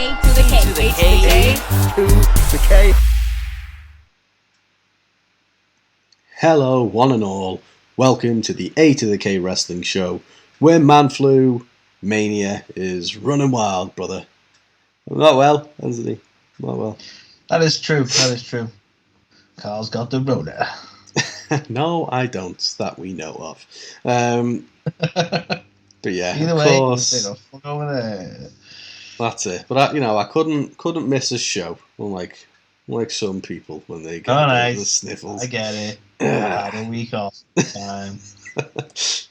A to the K. To the K. To the K. Hello, one and all. Welcome to the A to the K Wrestling Show, where Man Flu Mania is running wild, brother. Not well, Anthony. Not well. That is true. Carl's got the Rona. No, I don't. That we know of. But yeah, Either of way, course, fuck over there. that's it. But I couldn't miss a show, unllike some people when they get the sniffles. I get it. I had a week off time.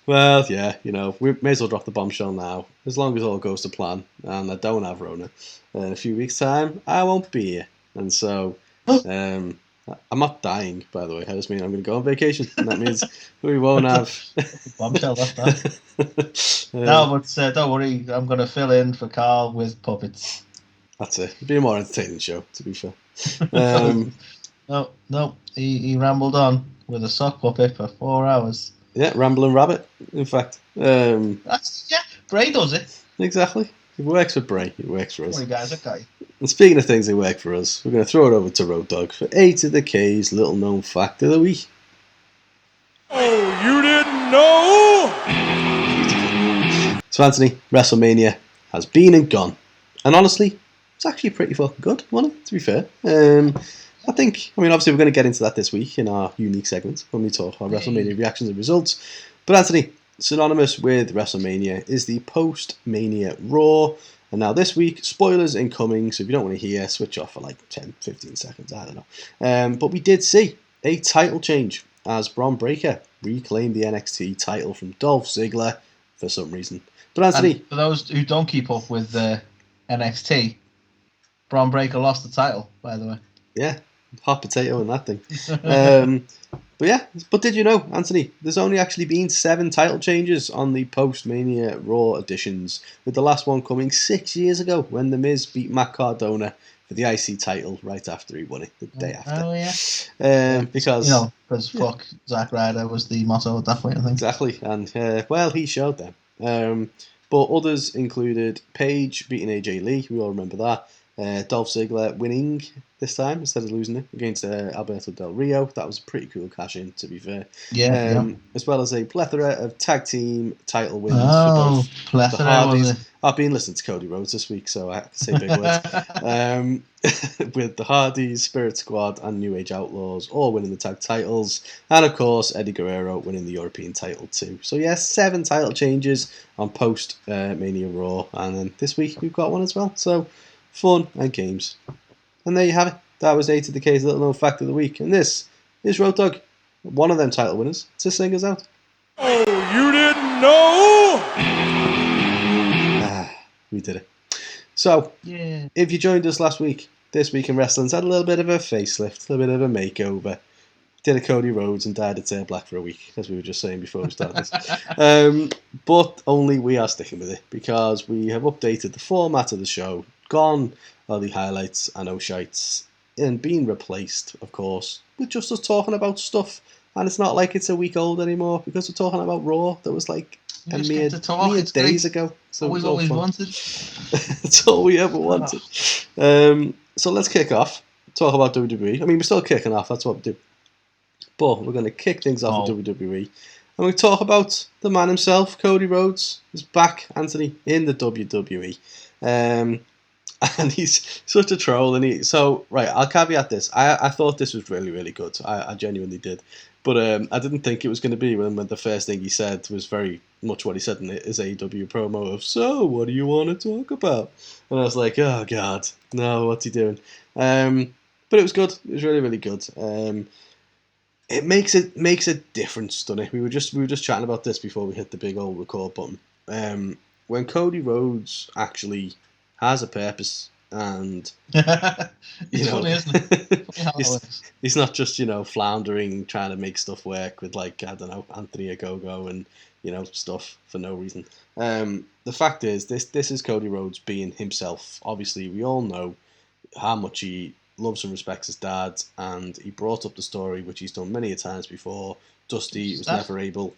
Well, yeah, we may as well drop the bombshell now. As long as all goes to plan, and I don't have Rona, in a few weeks' time, I won't be here. And so, I'm not dying, by the way. I just mean I'm going to go on vacation, and that means we won't have bombshell. That. No, but don't worry. I'm going to fill in for Carl with puppets. That's it. It'll be a more entertaining show, to be fair. No. He rambled on with a sock puppet for 4 hours. Yeah, Rambling Rabbit, in fact. Bray does it. Exactly. It works for Bray. It works for us. Sorry, guys, okay. And speaking of things that work for us, we're going to throw it over to Road Dogg for A to the K's little known fact of the week. Oh, you didn't know? So Anthony, WrestleMania has been and gone. And honestly, it's actually pretty fucking good, wasn't it? To be fair. Obviously we're going to get into that this week in our unique segment when we talk about WrestleMania reactions and results. But Anthony, synonymous with WrestleMania is the post-Mania Raw. And now this week, spoilers incoming, so if you don't want to hear, switch off for like 10, 15 seconds, I don't know. But we did see a title change as Bron Breakker reclaimed the NXT title from Dolph Ziggler for some reason. But Anthony... And for those who don't keep up with NXT, Bron Breakker lost the title, by the way. Yeah, hot potato in that thing. But did you know, Anthony, there's only actually been 7 title changes on the post-Mania Raw editions, with the last one coming 6 years ago when The Miz beat Matt Cardona for the IC title right after he won it, the day after. Oh, yeah. Because fuck Zack Ryder was the motto at that point, I think. Exactly, and he showed them. But others included Paige beating AJ Lee, we all remember that. Dolph Ziggler winning this time instead of losing it against Alberto Del Rio. That was a pretty cool cash-in, to be fair. Yeah. As well as a plethora of tag team title wins for both plethora, the Hardys. was it? I've been listening to Cody Rhodes this week, so I can say big words. With the Hardys, Spirit Squad, and New Age Outlaws all winning the tag titles, and of course Eddie Guerrero winning the European title too. So yes, 7 title changes on post Mania Raw, and then this week we've got one as well. So fun and games. And there you have it. That was A to the K's little known fact of the week. And this is Road Dogg, one of them title winners, to sing us out. Oh, you didn't know? We did it. So, if you joined us last week, This Week in Wrestling's had a little bit of a facelift, a little bit of a makeover. Did a Cody Rhodes and dyed its hair black for a week, as we were just saying before we started this. But only we are sticking with it, because we have updated the format of the show, gone all the highlights and O-shites, and been replaced, of course, with just us talking about stuff. And it's not like it's a week old anymore, because we're talking about Raw that was like mere days ago. So we've always wanted. It's all we ever wanted. So let's kick off. Talk about WWE. I mean, we're still kicking off. That's what we do. But we're going to kick things off with WWE. And we talk about the man himself, Cody Rhodes, is back, Anthony, in the WWE. And he's such a troll. I'll caveat this. I thought this was really, really good. I genuinely did. But I didn't think it was going to be when the first thing he said was very much what he said in his AEW promo of, so, what do you want to talk about? And I was like, oh, God, no, what's he doing? But it was good. It was really, really good. It makes a difference, doesn't it? We were just chatting about this before we hit the big old record button. When Cody Rhodes actually has a purpose, and it's funny, isn't it? He's not just floundering trying to make stuff work with, like, I don't know, Anthony Ogogo and stuff for no reason. The fact is, this is Cody Rhodes being himself. Obviously, we all know how much he loves and respects his dad, and he brought up the story, which he's done many a times before. Dusty was never able.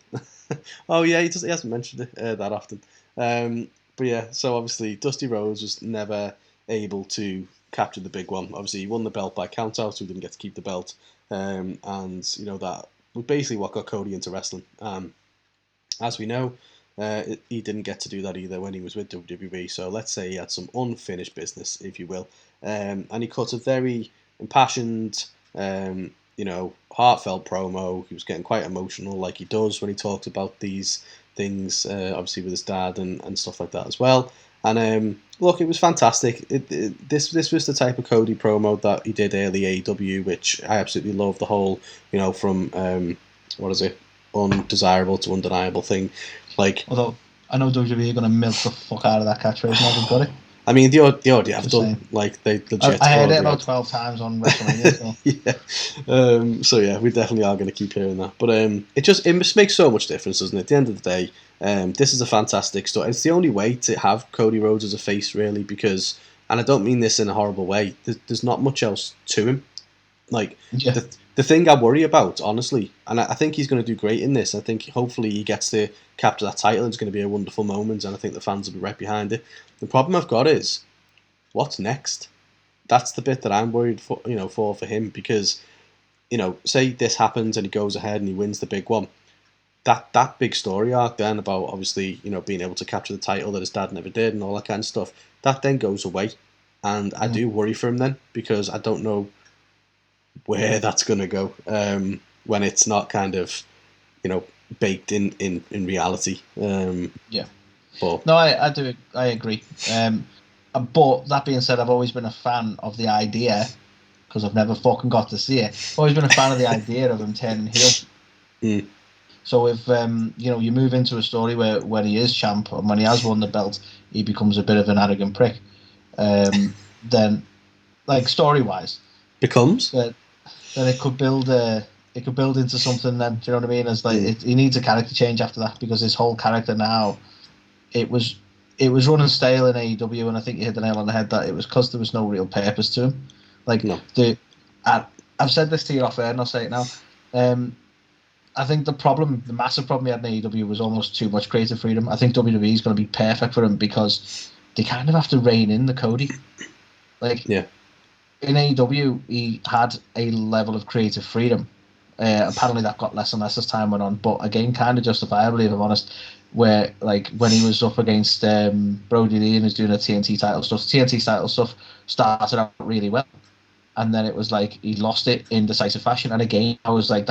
Oh yeah, he hasn't mentioned it that often. But yeah, so obviously Dusty Rhodes was never able to capture the big one. Obviously, he won the belt by count out, so he didn't get to keep the belt. And that was basically what got Cody into wrestling. As we know, he didn't get to do that either when he was with WWE. So let's say he had some unfinished business, if you will. And he cut a very impassioned, heartfelt promo. He was getting quite emotional, like he does when he talks about these things, obviously with his dad and stuff like that as well. And look, it was fantastic. This was the type of Cody promo that he did early AEW, which I absolutely love. The whole, from undesirable to undeniable thing. Although I know WWE are going to milk the fuck out of that catchphrase now they've got it. I mean, they already have done. Saying. They legit. I heard it about 12 times on WrestleMania. So. Yeah. So yeah, we definitely are going to keep hearing that. But it just makes so much difference, doesn't it? At the end of the day, this is a fantastic story. It's the only way to have Cody Rhodes as a face, really, because, and I don't mean this in a horrible way, there's not much else to him. The thing I worry about, honestly, and I think he's going to do great in this. I think hopefully he gets to capture that title. It's going to be a wonderful moment, and I think the fans will be right behind it. The problem I've got is, what's next? That's the bit that I'm worried for him, because, say this happens and he goes ahead and he wins the big one. That big story arc then about obviously, being able to capture the title that his dad never did and all that kind of stuff, that then goes away. And I do worry for him then, because I don't know where that's going to go when it's not kind of, baked in reality. But no, I agree. But that being said, I've always been a fan of the idea, because I've never fucking got to see it. I've always been a fan of the idea of him turning heel. So if you move into a story where when he is champ and when he has won the belt, he becomes a bit of an arrogant prick, then, like, story wise, becomes then it could build into something. Then, do you know what I mean? As he needs a character change after that, because his whole character now, it was running stale in AEW, and I think you hit the nail on the head that it was because there was no real purpose to him. Like, no. I've said this to you off air, and I'll say it now. I think the massive problem he had in AEW was almost too much creative freedom. I think WWE is going to be perfect for him, because they kind of have to rein in the Cody. Like, in AEW, he had a level of creative freedom. Apparently that got less and less as time went on, but again, kind of justifiably, if I'm honest, where, like, when he was up against Brody Lee and was doing the TNT title stuff started out really well, and then it was like he lost it in decisive fashion. And again, I was like,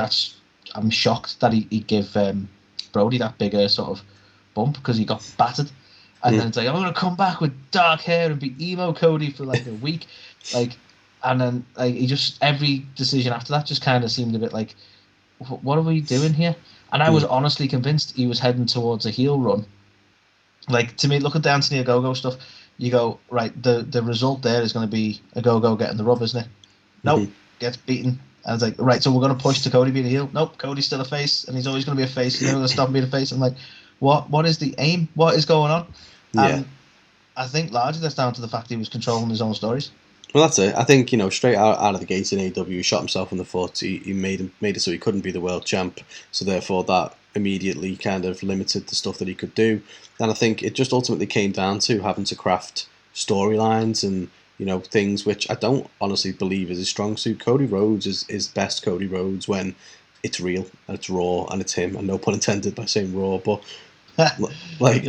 I'm shocked that he gave Brody that bigger sort of bump, because he got battered. And then it's like, I'm going to come back with dark hair and be emo Cody for like a week. Like, and then he just, every decision after that just kind of seemed a bit like, what are we doing here? And I was honestly convinced he was heading towards a heel run. Like, to me, look at the Anthony Ogogo stuff. You go, right, the result there is going to be Ogogo getting the rub, isn't it? Nope, gets beaten. And it's like, right, so we're going to push to Cody being a heel. Nope, Cody's still a face, and he's always going to be a face. He's never going to stop being a face. I'm like, what is the aim? What is going on? And I think largely that's down to the fact he was controlling his own stories. Well, that's it. I think, straight out of the gates in AEW, he shot himself in the foot. He made it so he couldn't be the world champ. So therefore, that immediately kind of limited the stuff that he could do. And I think it just ultimately came down to having to craft storylines and, things which I don't honestly believe is his strong suit. Cody Rhodes is best Cody Rhodes when it's real and it's raw and it's him. And no pun intended by saying raw, but like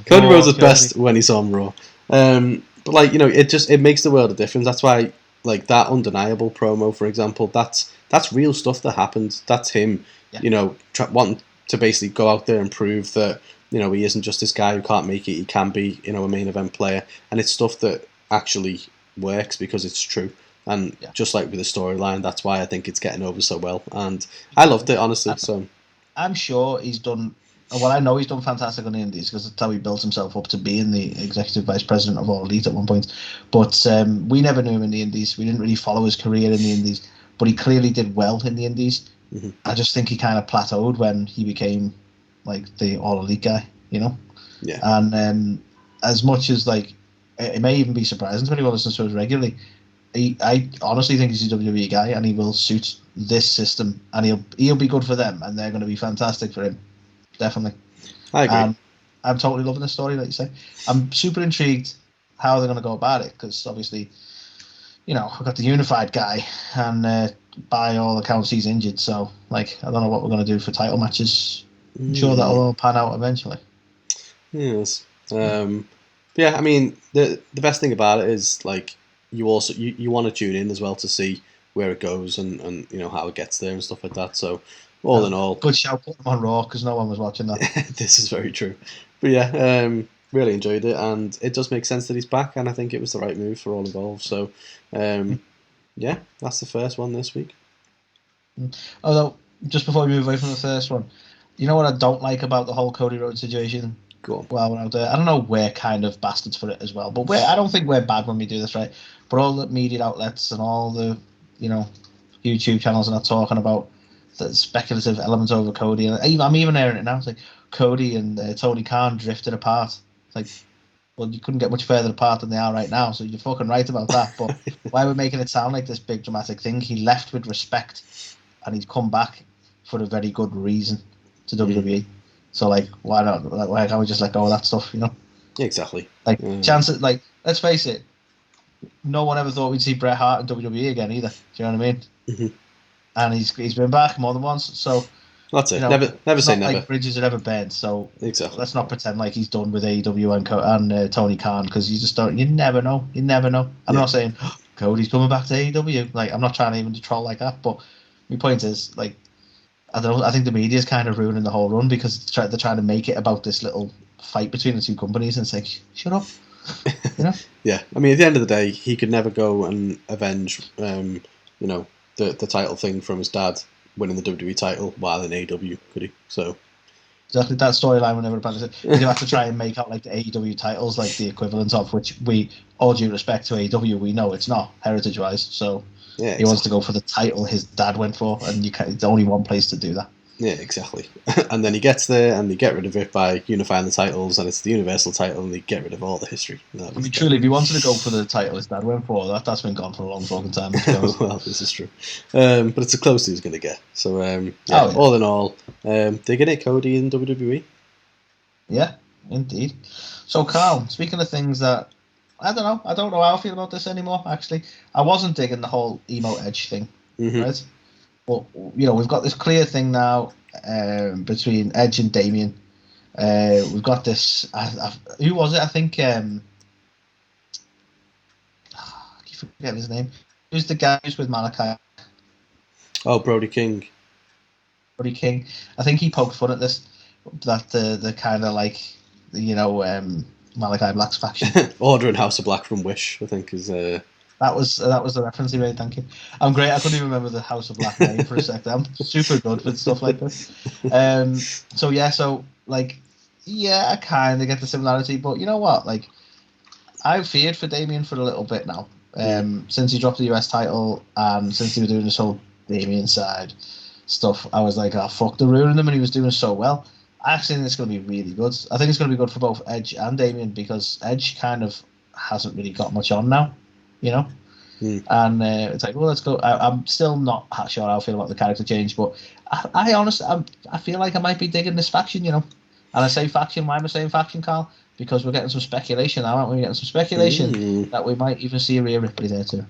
Cody Rhodes is best when he's on Raw. But like, it makes the world a difference. That's why, like, that undeniable promo, for example, that's real stuff that happened. That's him, wanting to basically go out there and prove that, he isn't just this guy who can't make it. He can be, a main event player. And it's stuff that actually works because it's true. And just like with the storyline, that's why I think it's getting over so well. And I loved it, honestly. So I'm sure he's done. Well, I know he's done fantastic on the Indies, because that's how he built himself up to being the executive vice president of All Elite at one point. But we never knew him in the Indies. We didn't really follow his career in the Indies, but he clearly did well in the Indies. I just think he kind of plateaued when he became like the All Elite guy, Yeah. And as much as, like, it may even be surprising to anyone who listens to us regularly, I honestly think he's a WWE guy, and he will suit this system, and he'll be good for them, and they're going to be fantastic for him. Definitely. I agree. I'm totally loving this story, like you say. I'm super intrigued how they're going to go about it, because obviously, I've got the unified guy, and by all accounts he's injured. So like, I don't know what we're going to do for title matches. I'm sure that'll all pan out eventually. Yes. Yeah, I mean, the best thing about it is, like, you also you want to tune in as well to see where it goes and how it gets there and stuff like that. So all in all, good shout, put them on Raw, because no one was watching that. This is very true. But yeah, really enjoyed it, and it does make sense that he's back, and I think it was the right move for all involved. So yeah, that's the first one this week. Although, just before we move away from the first one, you know what I don't like about the whole Cody Rhodes situation? Go on. Well, out there, I don't know, we're kind of bastards for it as well, but I don't think we're bad when we do this, right? But all the media outlets and all the, YouTube channels are not talking about the speculative elements over Cody. And I'm even hearing it now. It's like Cody and Tony Khan drifted apart. It's like, well, you couldn't get much further apart than they are right now, so you're fucking right about that. But why we're making it sound like this big dramatic thing? He left with respect, and he's come back for a very good reason to WWE. So, like, why not? Like, why can't we just let go of that stuff, Exactly. Like, chances, like, let's face it, no one ever thought we'd see Bret Hart in WWE again either. Do you know what I mean? Mm-hmm. And he's been back more than once. So, that's it. Never say never. Like bridges are ever burned. So, exactly. Let's not pretend like he's done with AEW and Tony Khan, because you just don't. You never know. You never know. I'm not saying Cody's coming back to AEW. Like, I'm not trying to even to troll like that. But my point is, like, I don't know. I think the media is kind of ruining the whole run, because they're trying to make it about this little fight between the two companies, and it's like, shut up. Yeah, I mean, at the end of the day, he could never go and avenge, the title thing from his dad winning the WWE title while in AEW, could he? So exactly, that storyline whenever you have to try and make out like the AEW titles like the equivalent of, which we, all due respect to AEW, we know it's not heritage wise. So yeah, exactly. He wants to go for the title his dad went for, and it's only one place to do that. Yeah, exactly. And then he gets there, and they get rid of it by unifying the titles, and it's the Universal title, and they get rid of all the history. I mean, truly, if he wanted to go for the title his dad went for, that's been gone for a long fucking time. Well, this is true. But it's the closest he's going to get. So, all in all, digging it, Cody in WWE. Yeah, indeed. So, Carl, speaking of things that, I don't know how I feel about this anymore, actually. I wasn't digging the whole emo Edge thing, right? But, we've got this clear thing now between Edge and Damian. We've got this... who was it? I think... I keep forgetting his name. Who's the guy who's with Malachi? Oh, Brody King. Brody King. I think he poked fun at this. That the kind of like, Malachi Black's faction. Ordering House of Black from Wish, I think, is... That was the reference he made, thank you. I'm great, I couldn't even remember the House of Black name for a second. I'm super good with stuff like this. I kind of get the similarity, but you know what? Like, I've feared for Damian for a little bit now. Since he dropped the US title, and since he was doing this whole Damian side stuff, I was like, oh, fuck, they're ruining him, and he was doing so well. I actually think it's going to be really good. I think it's going to be good for both Edge and Damian, because Edge kind of hasn't really got much on now. And it's like, well, let's go. I'm still not sure how I feel about the character change, but I honestly, I feel like I might be digging this faction, And I say faction, why am I saying faction, Carl? Because we're getting some speculation now, aren't we? We're getting some speculation that we might even see a Rhea Ripley there too.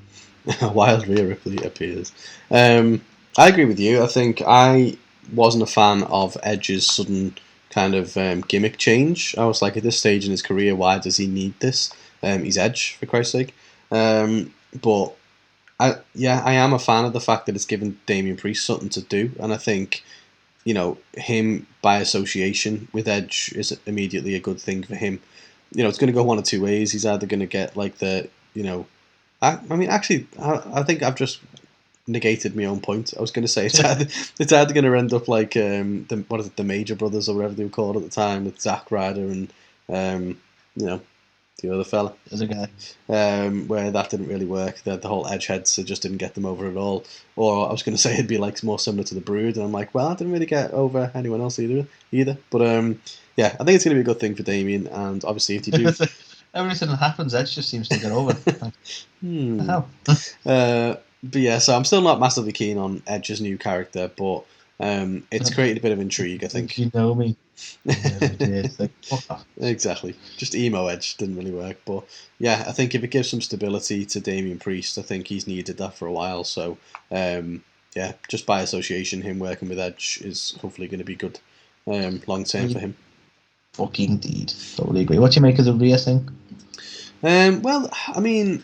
A wild Rhea Ripley appears. I agree with you. I think I wasn't a fan of Edge's sudden kind of gimmick change. I was like, at this stage in his career, why does he need this? He's Edge, for Christ's sake. But I am a fan of the fact that it's given Damian Priest something to do, and I think him by association with Edge is immediately a good thing for him. It's going to go one of two ways. He's either going to get like the I think I've just negated my own point. I was going to say it's either going to end up like the Major Brothers or whatever they were called at the time, with Zack Ryder and the other fella. The other guy. Where that didn't really work. The whole edge heads just didn't get them over at all. Or I was going to say it'd be like more similar to the Brood, and I'm like, well, I didn't really get over anyone else either. But I think it's going to be a good thing for Damian, and obviously if you do... Everything that happens, Edge just seems to get over. The hell? But yeah, so I'm still not massively keen on Edge's new character, but It's created a bit of intrigue, I think. You know me. It's like, fuck off. Exactly. Just emo edge didn't really work, but yeah, I think if it gives some stability to Damian Priest, I think he's needed that for a while. So yeah, just by association, him working with Edge is hopefully going to be good long term for him. Fucking indeed. Totally agree. What do you make of the Rhea thing? Well, I mean,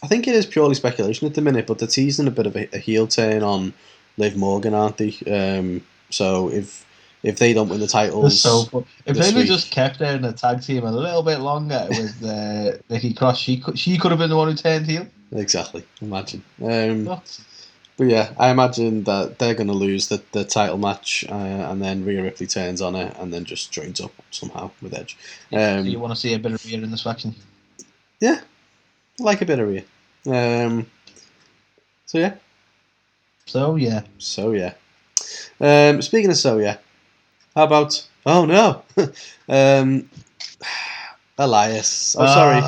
I think it is purely speculation at the minute, but they're teasing a bit of a heel turn on Liv Morgan, aren't they? So if they don't win the titles, if they just kept her in a tag team a little bit longer with Nikki Cross, she could have been the one who turned heel. Exactly. Imagine. But yeah, I imagine that they're going to lose the title match, and then Rhea Ripley turns on her, and then just joins up somehow with Edge. So you want to see a bit of Rhea in this faction? Yeah, I like a bit of Rhea. So yeah. Speaking of how about Elias? Oh, sorry,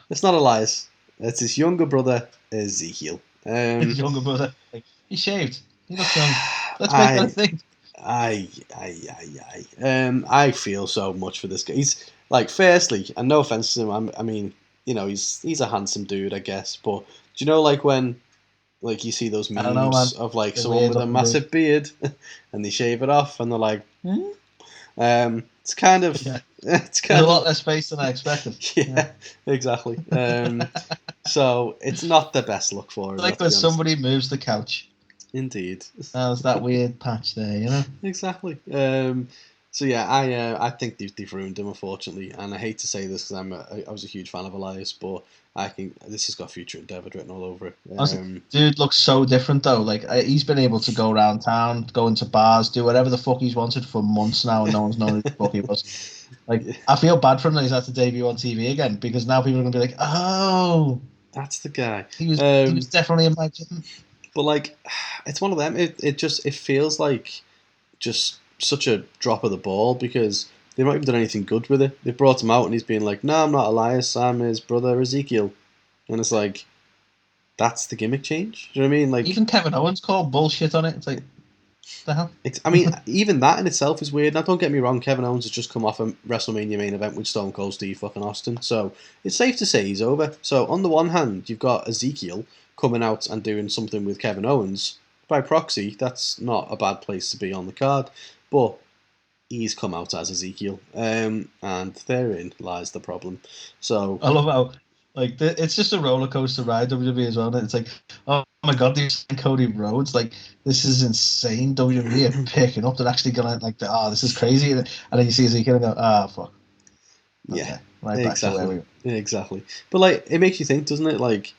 it's not Elias. It's his younger brother Ezekiel. His younger brother. He shaved. He looks young. Let's make that a thing. I feel so much for this guy. He's like, firstly, and no offense to him, I mean, you know, he's a handsome dude, I guess. But do you know, like when, like you see those memes of like someone with a massive beard, and they shave it off, and they're like, it's kind of, it's kind of a lot less space than I expected. Yeah, exactly. So it's not the best look for him. It's like when somebody moves the couch. Indeed. There's that weird patch there, you know. Exactly. So yeah, I think they've ruined him, unfortunately, and I hate to say this because I was a huge fan of Elias, but I think this has got future endeavour written all over it. Honestly, dude looks so different though. Like he's been able to go around town, go into bars, do whatever the fuck he's wanted for months now, and no one's known who the fuck he was. Like I feel bad for him that he's had to debut on TV again because now people are gonna be like, oh, that's the guy. He was definitely in my gym. But like, it's one of them. It feels like just such a drop of the ball because they've not even done anything good with it. They brought him out and he's been like, "No, I'm not Elias. I'm his brother Ezekiel," and it's like, that's the gimmick change. Do you know what I mean? Like even Kevin Owens called bullshit on it. It's like, what the hell? I mean, even that in itself is weird. Now, don't get me wrong. Kevin Owens has just come off a WrestleMania main event with Stone Cold Steve fucking Austin, so it's safe to say he's over. So on the one hand, you've got Ezekiel coming out and doing something with Kevin Owens. By proxy, that's not a bad place to be on the card. But he's come out as Ezekiel, and therein lies the problem. So I love how it's just a roller coaster ride, WWE as well. And it's like, oh my god, these Cody Rhodes, like this is insane. WWE are picking up. They're actually gonna this is crazy. And then you see Ezekiel and go, fuck. Okay, yeah, right back to where we were. Exactly. But like, it makes you think, doesn't it? Like,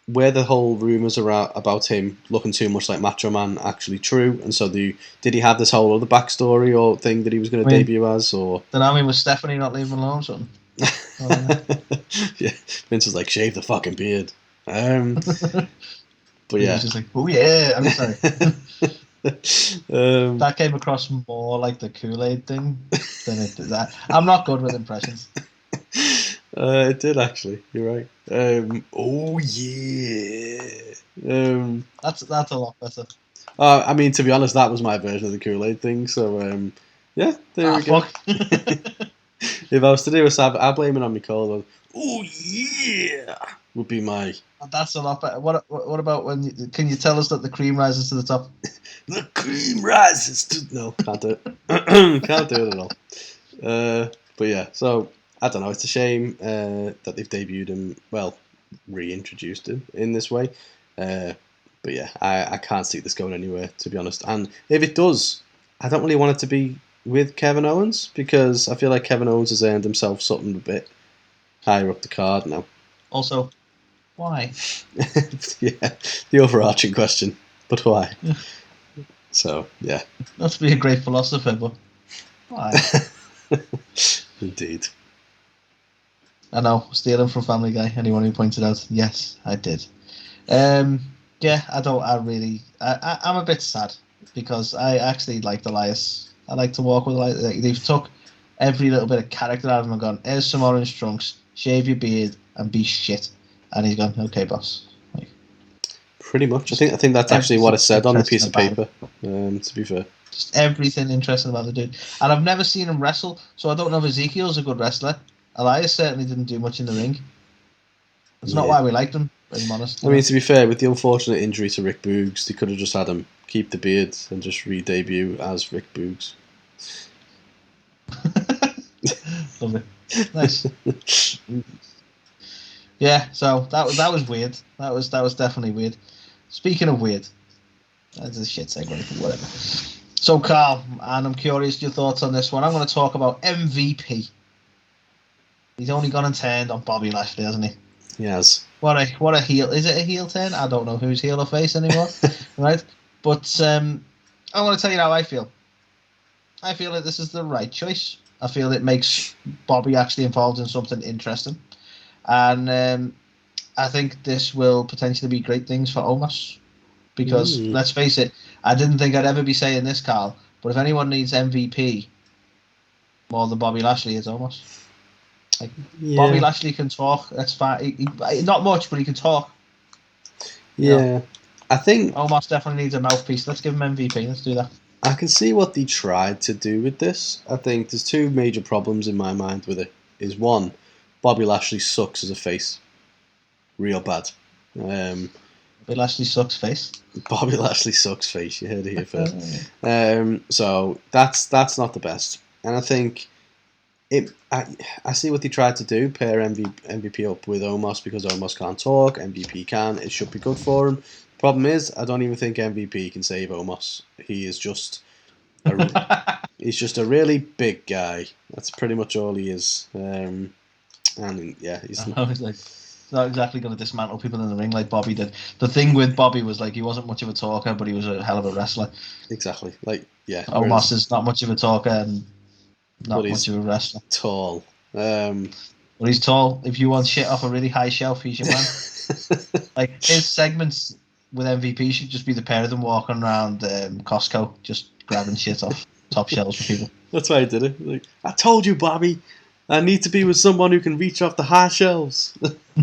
where the whole rumours are about him looking too much like Macho Man actually true, and so did he have this whole other backstory or thing that he was going to debut as, or? Then I mean, was Stephanie not leaving him alone or something? Yeah, Vince was like, shave the fucking beard. But yeah, just like, oh yeah, I'm sorry. That came across more like the Kool-Aid thing than it did that. I'm not good with impressions. It did actually. You're right. Oh yeah. That's a lot better. I mean, to be honest, that was my version of the Kool-Aid thing. So yeah, there we go. If I was to do a sab, I blame it on Nicole. Oh yeah, would be my. That's a lot better. What about when? Can you tell us that the cream rises to the top? The cream rises to. No, can't do it. Can't do it at all. But yeah, so. I don't know, it's a shame that they've debuted him, well, reintroduced him in this way. But yeah, I can't see this going anywhere, to be honest. And if it does, I don't really want it to be with Kevin Owens, because I feel like Kevin Owens has earned himself something a bit higher up the card now. Also, why? Yeah, the overarching question, but why? So, yeah. Not to be a great philosopher, but why? Indeed. I know, stealing from Family Guy. Anyone who pointed out, yes, I did. I'm a bit sad because I actually liked Elias. I like to walk with Elias. They've took every little bit of character out of him and gone, here's some orange trunks, shave your beard and be shit. And he's gone, okay, boss. Pretty much. I think that's actually what it said on the piece of paper. To be fair, just everything interesting about the dude. And I've never seen him wrestle, so I don't know if Ezekiel's a good wrestler. Elias certainly didn't do much in the ring. That's not why we liked him, if I'm honest. I mean, to be fair, with the unfortunate injury to Rick Boogs, they could have just had him keep the beard and just re-debut as Rick Boogs. Love it. Nice. Yeah, so that was weird. That was definitely weird. Speaking of weird, that's a shit segue, but whatever. So, Carl, and I'm curious your thoughts on this one. I'm going to talk about MVP. He's only gone and turned on Bobby Lashley, hasn't he? Yes. What a heel. Is it a heel turn? I don't know who's heel or face anymore. Right? But I want to tell you how I feel. I feel that this is the right choice. I feel it makes Bobby actually involved in something interesting. And I think this will potentially be great things for Omos. Because, let's face it, I didn't think I'd ever be saying this, Carl, but if anyone needs MVP more than Bobby Lashley, it's Omos. Like, Bobby Lashley can talk, that's fine. He, not much, but he can talk. Yeah. You know? I think Omos definitely needs a mouthpiece. Let's give him MVP. Let's do that. I can see what they tried to do with this. I think there's two major problems in my mind with it. Is one, Bobby Lashley sucks as a face. Real bad. Bobby Lashley sucks face. Bobby Lashley sucks face. You heard it here first. So that's not the best. And I think I see what they tried to do, pair MVP up with Omos because Omos can't talk, MVP can. It should be good for him. Problem is, I don't even think MVP can save Omos. He is just he's just a really big guy. That's pretty much all he is. And yeah, he's not exactly going to dismantle people in the ring like Bobby did. The thing with Bobby was like he wasn't much of a talker, but he was a hell of a wrestler. Exactly. Like Omos is not much of a talker and not much of a wrestler. Tall. But he's tall. If you want shit off a really high shelf, he's your man. Like his segments with MVP should just be the pair of them walking around Costco, just grabbing shit off top shelves for people. That's why I did it. Like, I told you, Bobby, I need to be with someone who can reach off the high shelves. Who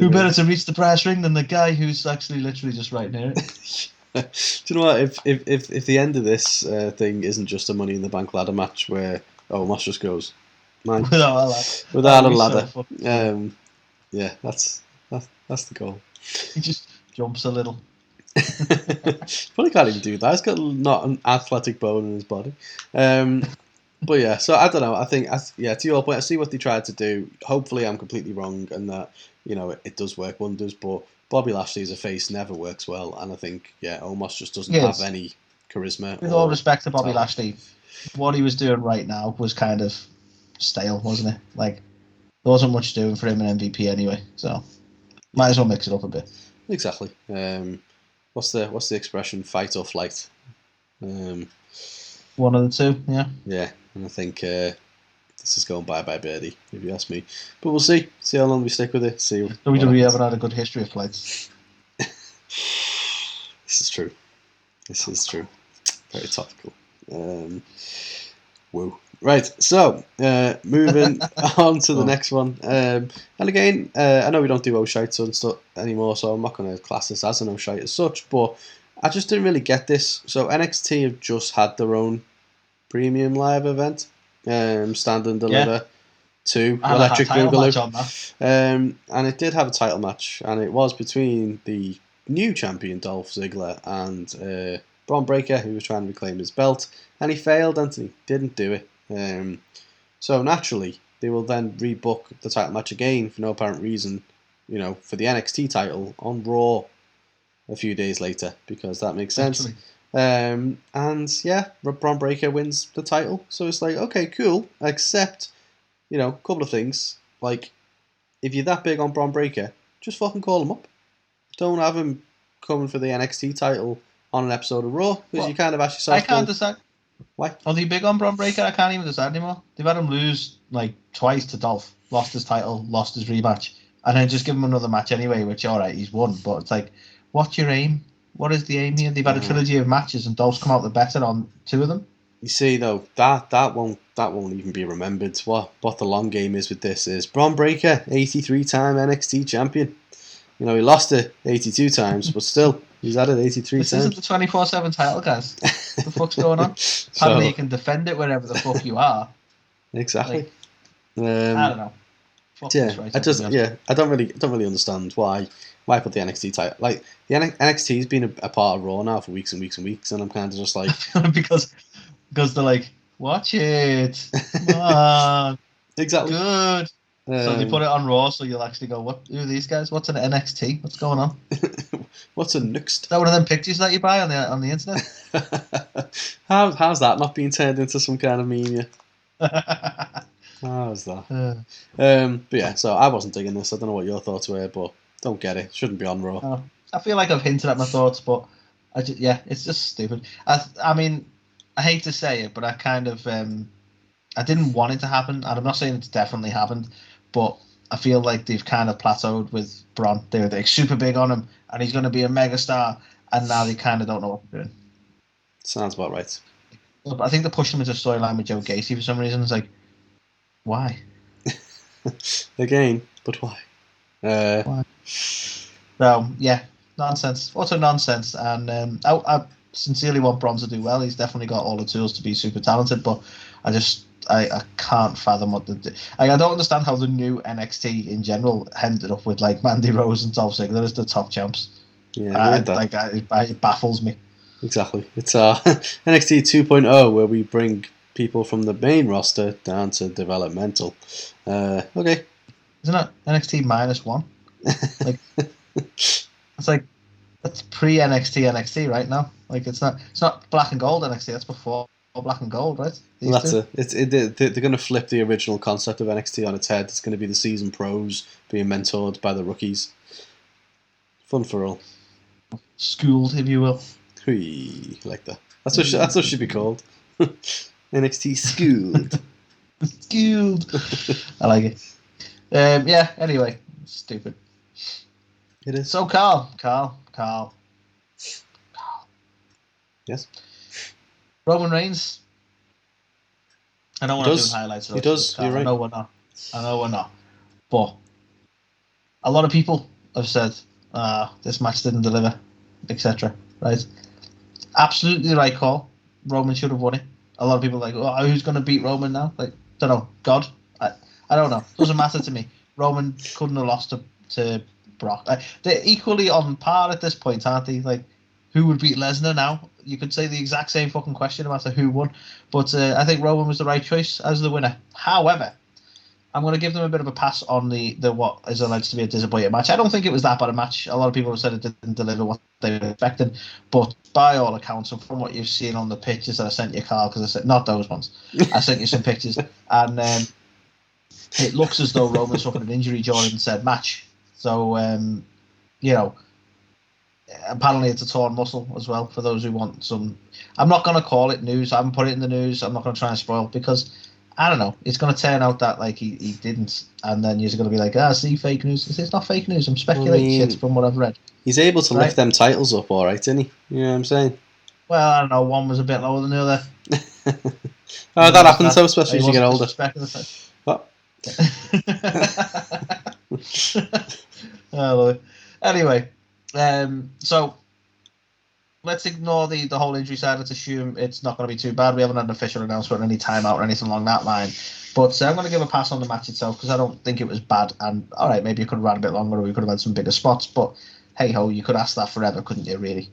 better to reach the brass ring than the guy who's actually literally just right near it? Do you know what? If the end of this thing isn't just a Money in the Bank ladder match where Omos just goes, man, without a ladder, yeah, that's the goal. He just jumps a little. Probably can't even do that. He's got not an athletic bone in his body. But yeah, so I don't know. I think, to your point, I see what they tried to do. Hopefully, I'm completely wrong, and that it does work wonders. But Bobby Lashley as a face never works well, and I think Omos just doesn't have any charisma. With all respect to Bobby Lashley, what he was doing right now was kind of stale, wasn't it? Like there wasn't much doing for him in MVP anyway, so might as well mix it up a bit. Exactly. What's the expression? Fight or flight. One of the two, yeah. Yeah, and I think this is going bye-bye birdie, if you ask me. But we'll see. See how long we stick with it. See. WWE haven't had a good history of flights. This is true. Very topical. Woo. Right, so moving on to the next one. And again, I know we don't do O-shites and stuff anymore, so I'm not going to class this as an O-shite as such, but I just didn't really get this. So NXT have just had their own premium live event, Stand and Deliver 2, Electric Boogaloo. And it did have a title match, and it was between the new champion Dolph Ziggler and Braun Breaker, who was trying to reclaim his belt, and he failed, Anthony. Didn't do it. So naturally, they will then rebook the title match again for no apparent reason, for the NXT title on Raw a few days later, because that makes sense. And Braun Breaker wins the title. So it's like, okay, cool. Except, a couple of things. Like, if you're that big on Braun Breaker, just fucking call him up. Don't have him coming for the NXT title on an episode of Raw, because you kind of ask yourself... I can't decide. Why? Are they big on Braun Breaker? I can't even decide anymore. They've had him lose, twice to Dolph. Lost his title, lost his rematch. And then just give him another match anyway, which, alright, he's won. But it's like, what's your aim? What is the aim here? They've had a trilogy of matches and Dolph's come out the better on two of them. You see, though, that won't even be remembered. What the long game is with this is Braun Breaker, 83-time NXT champion. You know, he lost it 82 times, but still, he's had it 83 This times. isn't the 24/7 title, guys. What the fuck's going on? Apparently, you can defend it wherever the fuck you are. Exactly. Like, I don't know. Fuck this right I don't really understand why put the NXT title. Like, the NXT's been a part of Raw now for weeks and weeks and weeks, and I'm kind of just like because they're like, watch it, come on, exactly good. So they put it on Raw, so you'll actually go, what? Who are these guys? What's an NXT? What's going on? What's a next? Is that one of them pictures that you buy on the internet? How's that not being turned into some kind of meme? How's that? But yeah, so I wasn't digging this. I don't know what your thoughts were, but don't get it. Shouldn't be on Raw. I feel like I've hinted at my thoughts, but it's just stupid. I mean, I hate to say it, but I kind of I didn't want it to happen, and I'm not saying it's definitely happened, but I feel like they've kind of plateaued with Braun. They're like super big on him, and he's going to be a megastar, and now they kind of don't know what they're doing. Sounds about right. But I think they're pushing him into a storyline with Joe Gacy for some reason. It's like, why? Again, but why? Why? So, yeah, nonsense. Utter nonsense. And I sincerely want Braun to do well. He's definitely got all the tools to be super talented, but I can't fathom what I don't understand how the new NXT in general ended up with like Mandy Rose and Dolph Ziggler as the top champs. Yeah, it baffles me. Exactly. It's NXT 2.0 where we bring people from the main roster down to developmental. Okay. Isn't it NXT -1? Like it's like that's pre NXT right now. Like it's not black and gold NXT. That's before black and gold, right? Well, that's it. They're going to flip the original concept of NXT on its head. It's going to be the seasoned pros being mentored by the rookies. Fun for all. Schooled, if you will. Hui, like that. That's what should be called. NXT schooled. Schooled. I like it. Yeah. Anyway, stupid. It is. So Carl. Yes. Roman Reigns. I know we're not doing highlights. He does. You're right. I know we're not. But a lot of people have said, this match didn't deliver, etc. Right? Absolutely the right call. Roman should have won it. A lot of people are like, who's going to beat Roman now? Like, don't know. God? I don't know. Doesn't matter to me. Roman couldn't have lost to Brock. They're equally on par at this point, aren't they? Like, who would beat Lesnar now? You could say the exact same fucking question no matter who won. But I think Roman was the right choice as the winner. However, I'm going to give them a bit of a pass on the what is alleged to be a disappointing match. I don't think it was that bad a match. A lot of people have said it didn't deliver what they were expecting. But by all accounts, and from what you've seen on the pictures that I sent you, Carl, because I said, not those ones. I sent you some pictures. And it looks as though Roman suffered an injury during said match. So, apparently it's a torn muscle as well, for those who want some. I'm not going to call it news. I haven't put it in the news. I'm not going to try and spoil, because I don't know. It's going to turn out that like he didn't, and then you're going to be like, see, fake news. It's not fake news. I'm speculating shit from what I've read. He's able to lift them titles up, all right, isn't he? You know what I'm saying? Well, I don't know. One was a bit lower than the other. That happens, so especially as you get older. What? Anyway, so let's ignore the whole injury side. Let's assume it's not going to be too bad. We haven't had an official announcement, any timeout or anything along that line. But I'm going to give a pass on the match itself, because I don't think it was bad. And all right, maybe it could have ran a bit longer, or we could have had some bigger spots. But hey ho, you could ask that forever, couldn't you? Really?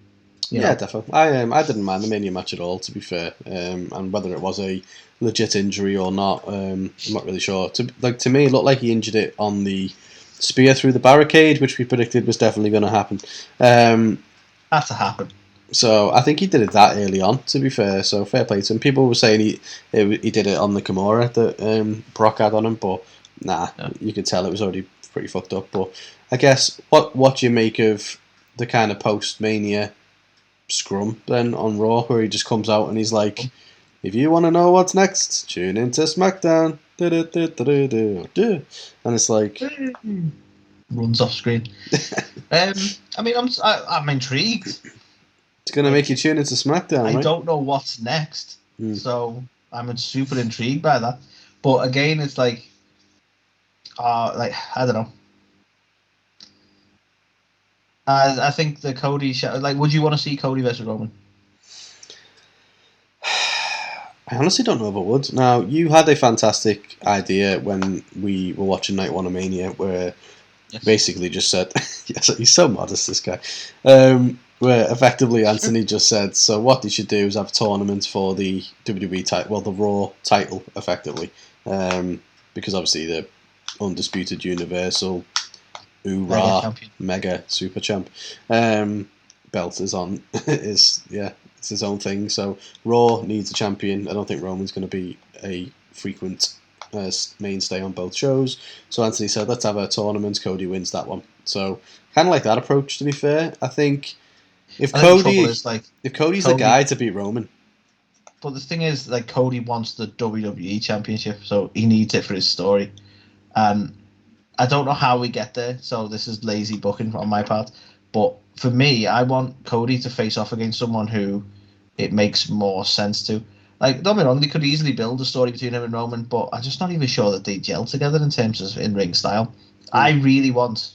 Yeah, definitely. I didn't mind the Mania match at all, to be fair. And whether it was a legit injury or not, I'm not really sure. To me, it looked like he injured it on the spear through the barricade, which we predicted was definitely going to happen. Had to happen. So I think he did it that early on, to be fair. So fair play to him. People were saying he did it on the Kimura that Brock had on him, but nah, you could tell it was already pretty fucked up. But I guess what do you make of the kind of post-Mania scrum then on Raw, where he just comes out and he's like, if you want to know what's next, tune into SmackDown. And it's like runs off screen. I mean, I'm intrigued. It's gonna make you tune into SmackDown. I right? don't know what's next, so I'm super intrigued by that. But again, it's like I don't know. I think the Cody would you want to see Cody versus Roman? I honestly don't know if I would. Now, you had a fantastic idea when we were watching Night One of Mania, where basically just said, yes, he's so modest, this guy, where effectively Anthony just said, so what they should do is have a tournament for the WWE title, well, the Raw title, effectively, because obviously the undisputed Universal Mega Super Champ belt is on, it's his own thing. So Raw needs a champion. I don't think Roman's going to be a frequent mainstay on both shows. So Anthony said, let's have a tournament. Cody wins that one. So kind of like that approach, to be fair. I think if Cody's the guy to beat Roman. But the thing is, like, Cody wants the WWE Championship, so he needs it for his story. And I don't know how we get there, so this is lazy booking on my part. But for me, I want Cody to face off against someone who it makes more sense to. Like, don't get me wrong, they could easily build a story between him and Roman, but I'm just not even sure that they gel together in terms of in-ring style. I really want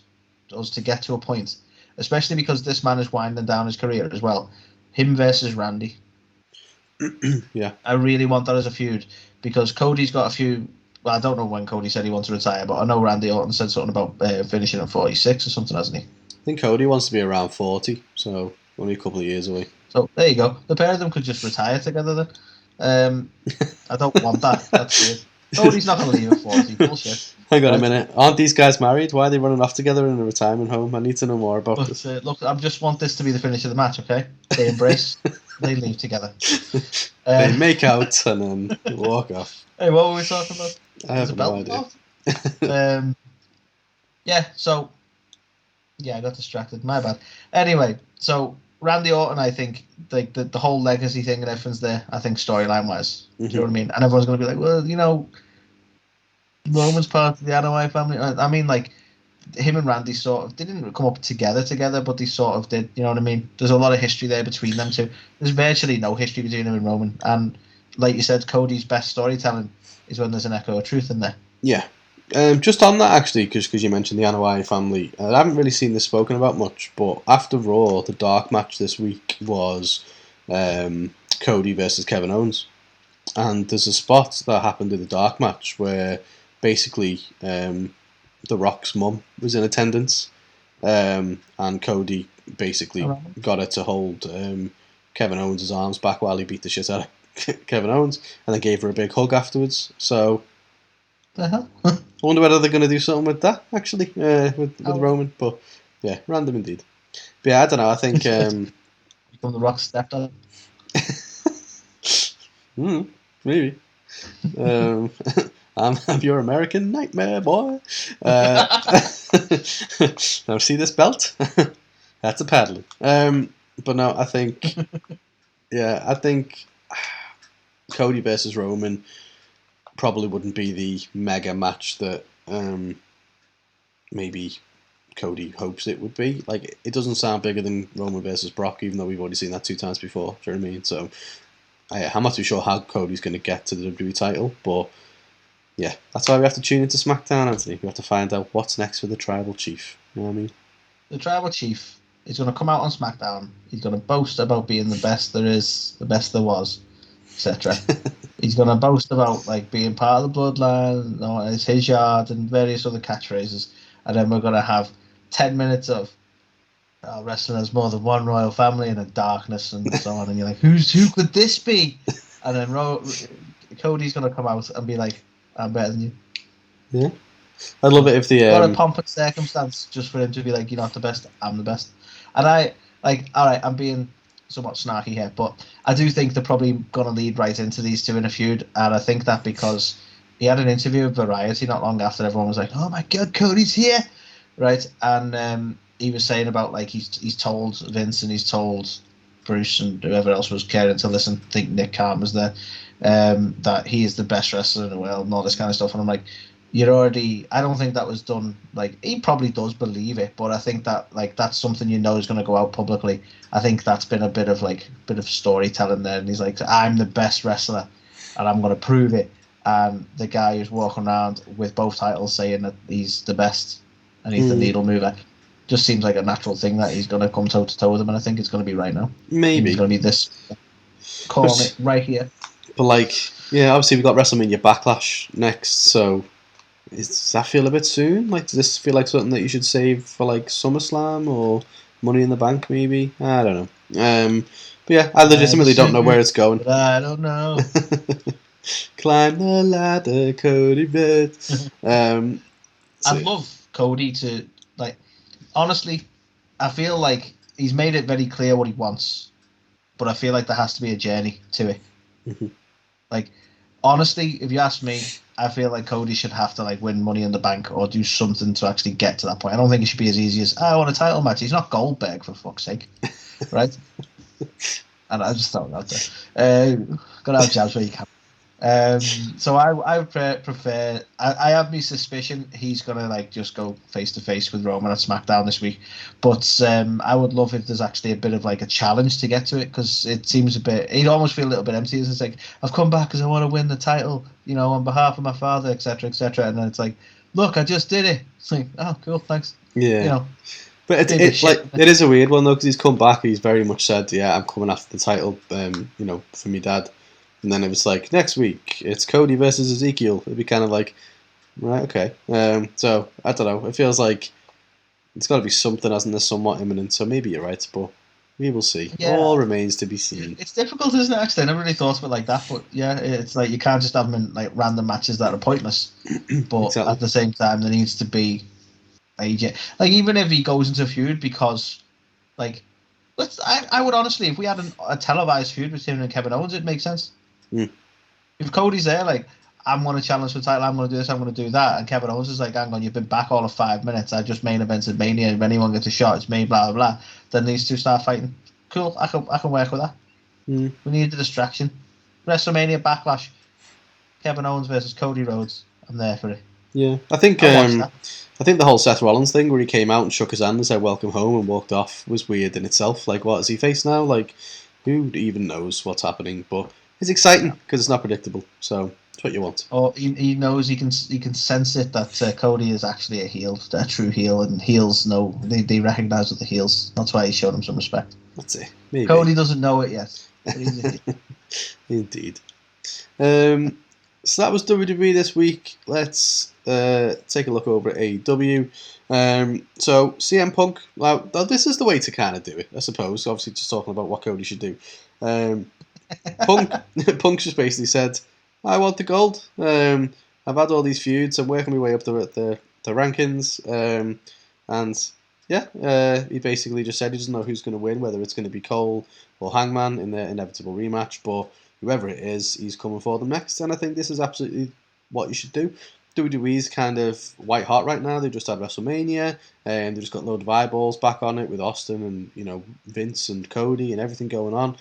us to get to a point, especially because this man is winding down his career as well. Him versus Randy. Yeah. I really want that as a feud, because Cody's got a few... Well, I don't know when Cody said he wants to retire, but I know Randy Orton said something about finishing at 46 or something, hasn't he? I think Cody wants to be around 40, so only a couple of years away. So there you go. The pair of them could just retire together then. I don't want that. That's weird. Cody's not going to leave at 40. Bullshit. Hang on a minute. Aren't these guys married? Why are they running off together in a retirement home? I need to know more about this. Look, I just want this to be the finish of the match, okay? They embrace, they leave together. They make out and then walk off. Hey, what were we talking about? I have no idea. I got distracted. My bad. Anyway, so Randy Orton, I think the whole legacy thing and everything's there. I think storyline wise, do you know what I mean? And everyone's going to be like, well, you know, Roman's part of the NWA family. I mean, like, him and Randy they didn't come up together, but they sort of did. You know what I mean? There's a lot of history there between them two. There's virtually no history between him and Roman. And like you said, Cody's best storytelling is when there's an echo of truth in there. Yeah. Just on that, actually, because you mentioned the NWA family, I haven't really seen this spoken about much, but after Raw, the dark match this week was Cody versus Kevin Owens. And there's a spot that happened in the dark match where basically The Rock's mum was in attendance, and Cody basically got her to hold Kevin Owens' arms back while he beat the shit out of Kevin Owens, and then gave her a big hug afterwards. So the hell? I wonder whether they're going to do something with that, actually, with Roman. But yeah, random indeed. But yeah, I don't know. I think Become The Rock's stepdad. Maybe. I'm your American nightmare, boy. Now see this belt? That's a paddling. But no, I think Cody versus Roman probably wouldn't be the mega match that maybe Cody hopes it would be. Like, it doesn't sound bigger than Roman versus Brock, even though we've already seen that 2 times before. Do you know what I mean? So I'm not too sure how Cody's going to get to the WWE title, but yeah, that's why we have to tune into SmackDown, Anthony. We have to find out what's next for the Tribal Chief. You know what I mean? The Tribal Chief is going to come out on SmackDown. He's going to boast about being the best there is, the best there was, etc. He's going to boast about like being part of the bloodline, it's his yard, and various other catchphrases. And then we're going to have 10 minutes of wrestling as more than one royal family and a darkness and so on. And you're like, who could this be? And then Cody's going to come out and be like, I'm better than you. Yeah. I'd love it if the... What a pomp and circumstance just for him to be like, you're not the best, I'm the best. And alright, I'm being somewhat snarky here, but I do think they're probably going to lead right into these two in a feud, and I think that because he had an interview with Variety not long after everyone was like, oh my god, Cody's here! Right? And he was saying about, like, he's told Vince and he's told Bruce and whoever else was caring to listen, I think Nick Khan was there, that he is the best wrestler in the world and all this kind of stuff. And I'm like, I don't think that was done, like, he probably does believe it, but I think that, like, that's something you know is going to go out publicly. I think that's been a bit of storytelling there, and he's like, I'm the best wrestler and I'm going to prove it. And the guy who's walking around with both titles saying that he's the best and he's the needle mover. just seems like a natural thing that he's going to come toe to toe with him, and I think it's going to be right now. Maybe it's going to be this. Calling it right here. But obviously we've got WrestleMania Backlash next, so does that feel a bit soon? Like, does this feel like something that you should save for like SummerSlam or Money in the Bank, maybe? I don't know. But yeah, I legitimately don't know where it's going. But I don't know. Climb the ladder, Cody Rhodes. I'd love Cody to, like, honestly, I feel like he's made it very clear what he wants, but I feel like there has to be a journey to it. Mm-hmm. Like, honestly, if you ask me, I feel like Cody should have to like win Money in the Bank or do something to actually get to that point. I don't think it should be as easy as, I want a title match. He's not Goldberg, for fuck's sake. Right? And I just thought that there. Gotta have jabs where you can. So I prefer. I have my suspicion he's gonna like just go face to face with Roman at SmackDown this week, but I would love if there's actually a bit of like a challenge to get to it, because it seems a bit. He'd almost feel a little bit empty. It's like, I've come back because I want to win the title, on behalf of my father, etc., etc. And then it's like, look, I just did it. It's like, oh, cool, thanks. Yeah. But it's like, it is a weird one though, because he's come back. He's very much said, yeah, I'm coming after the title, for me dad. And then it was like, next week, it's Cody versus Ezekiel. It'd be kind of like, right, okay. So, I don't know. It feels like it's got to be something, hasn't it, somewhat imminent. So maybe you're right, but we will see. Yeah. All remains to be seen. It's difficult, isn't it, actually? I never really thought of it like that. But yeah, it's like you can't just have them in like random matches that are pointless. But exactly. At the same time, there needs to be like, even if he goes into a feud, because like, I would honestly, if we had a televised feud with him and Kevin Owens, it'd make sense. Mm. If Cody's there, like, I'm going to challenge for the title, I'm going to do this, I'm going to do that, and Kevin Owens is like, hang on, you've been back all of 5 minutes, I just main evented Mania, if anyone gets a shot, it's me, blah, blah, blah, then these two start fighting. Cool, I can work with that. Mm. We need the distraction. WrestleMania Backlash, Kevin Owens versus Cody Rhodes, I'm there for it. Yeah, I think the whole Seth Rollins thing where he came out and shook his hand and said welcome home and walked off was weird in itself. Like, what does he face now? Like, who even knows what's happening? But it's exciting because it's not predictable, so it's what you want. Or he knows he can sense it that Cody is actually a true heel, and heels know they recognise with the heels. That's why he showed him some respect. That's it. Maybe. Cody doesn't know it yet, but he's a heel. Indeed. So that was WWE this week. Let's take a look over at AEW. So CM Punk. Well, this is the way to kind of do it, I suppose. Obviously, just talking about what Cody should do. Punk just basically said, I want the gold. I've had all these feuds. I'm working my way up the rankings. And yeah, he basically just said he doesn't know who's going to win, whether it's going to be Cole or Hangman in their inevitable rematch. But whoever it is, he's coming for them next. And I think this is absolutely what you should do. WWE's kind of white hot right now. They just had WrestleMania, and they just got a load of eyeballs back on it with Austin and Vince and Cody and everything going on.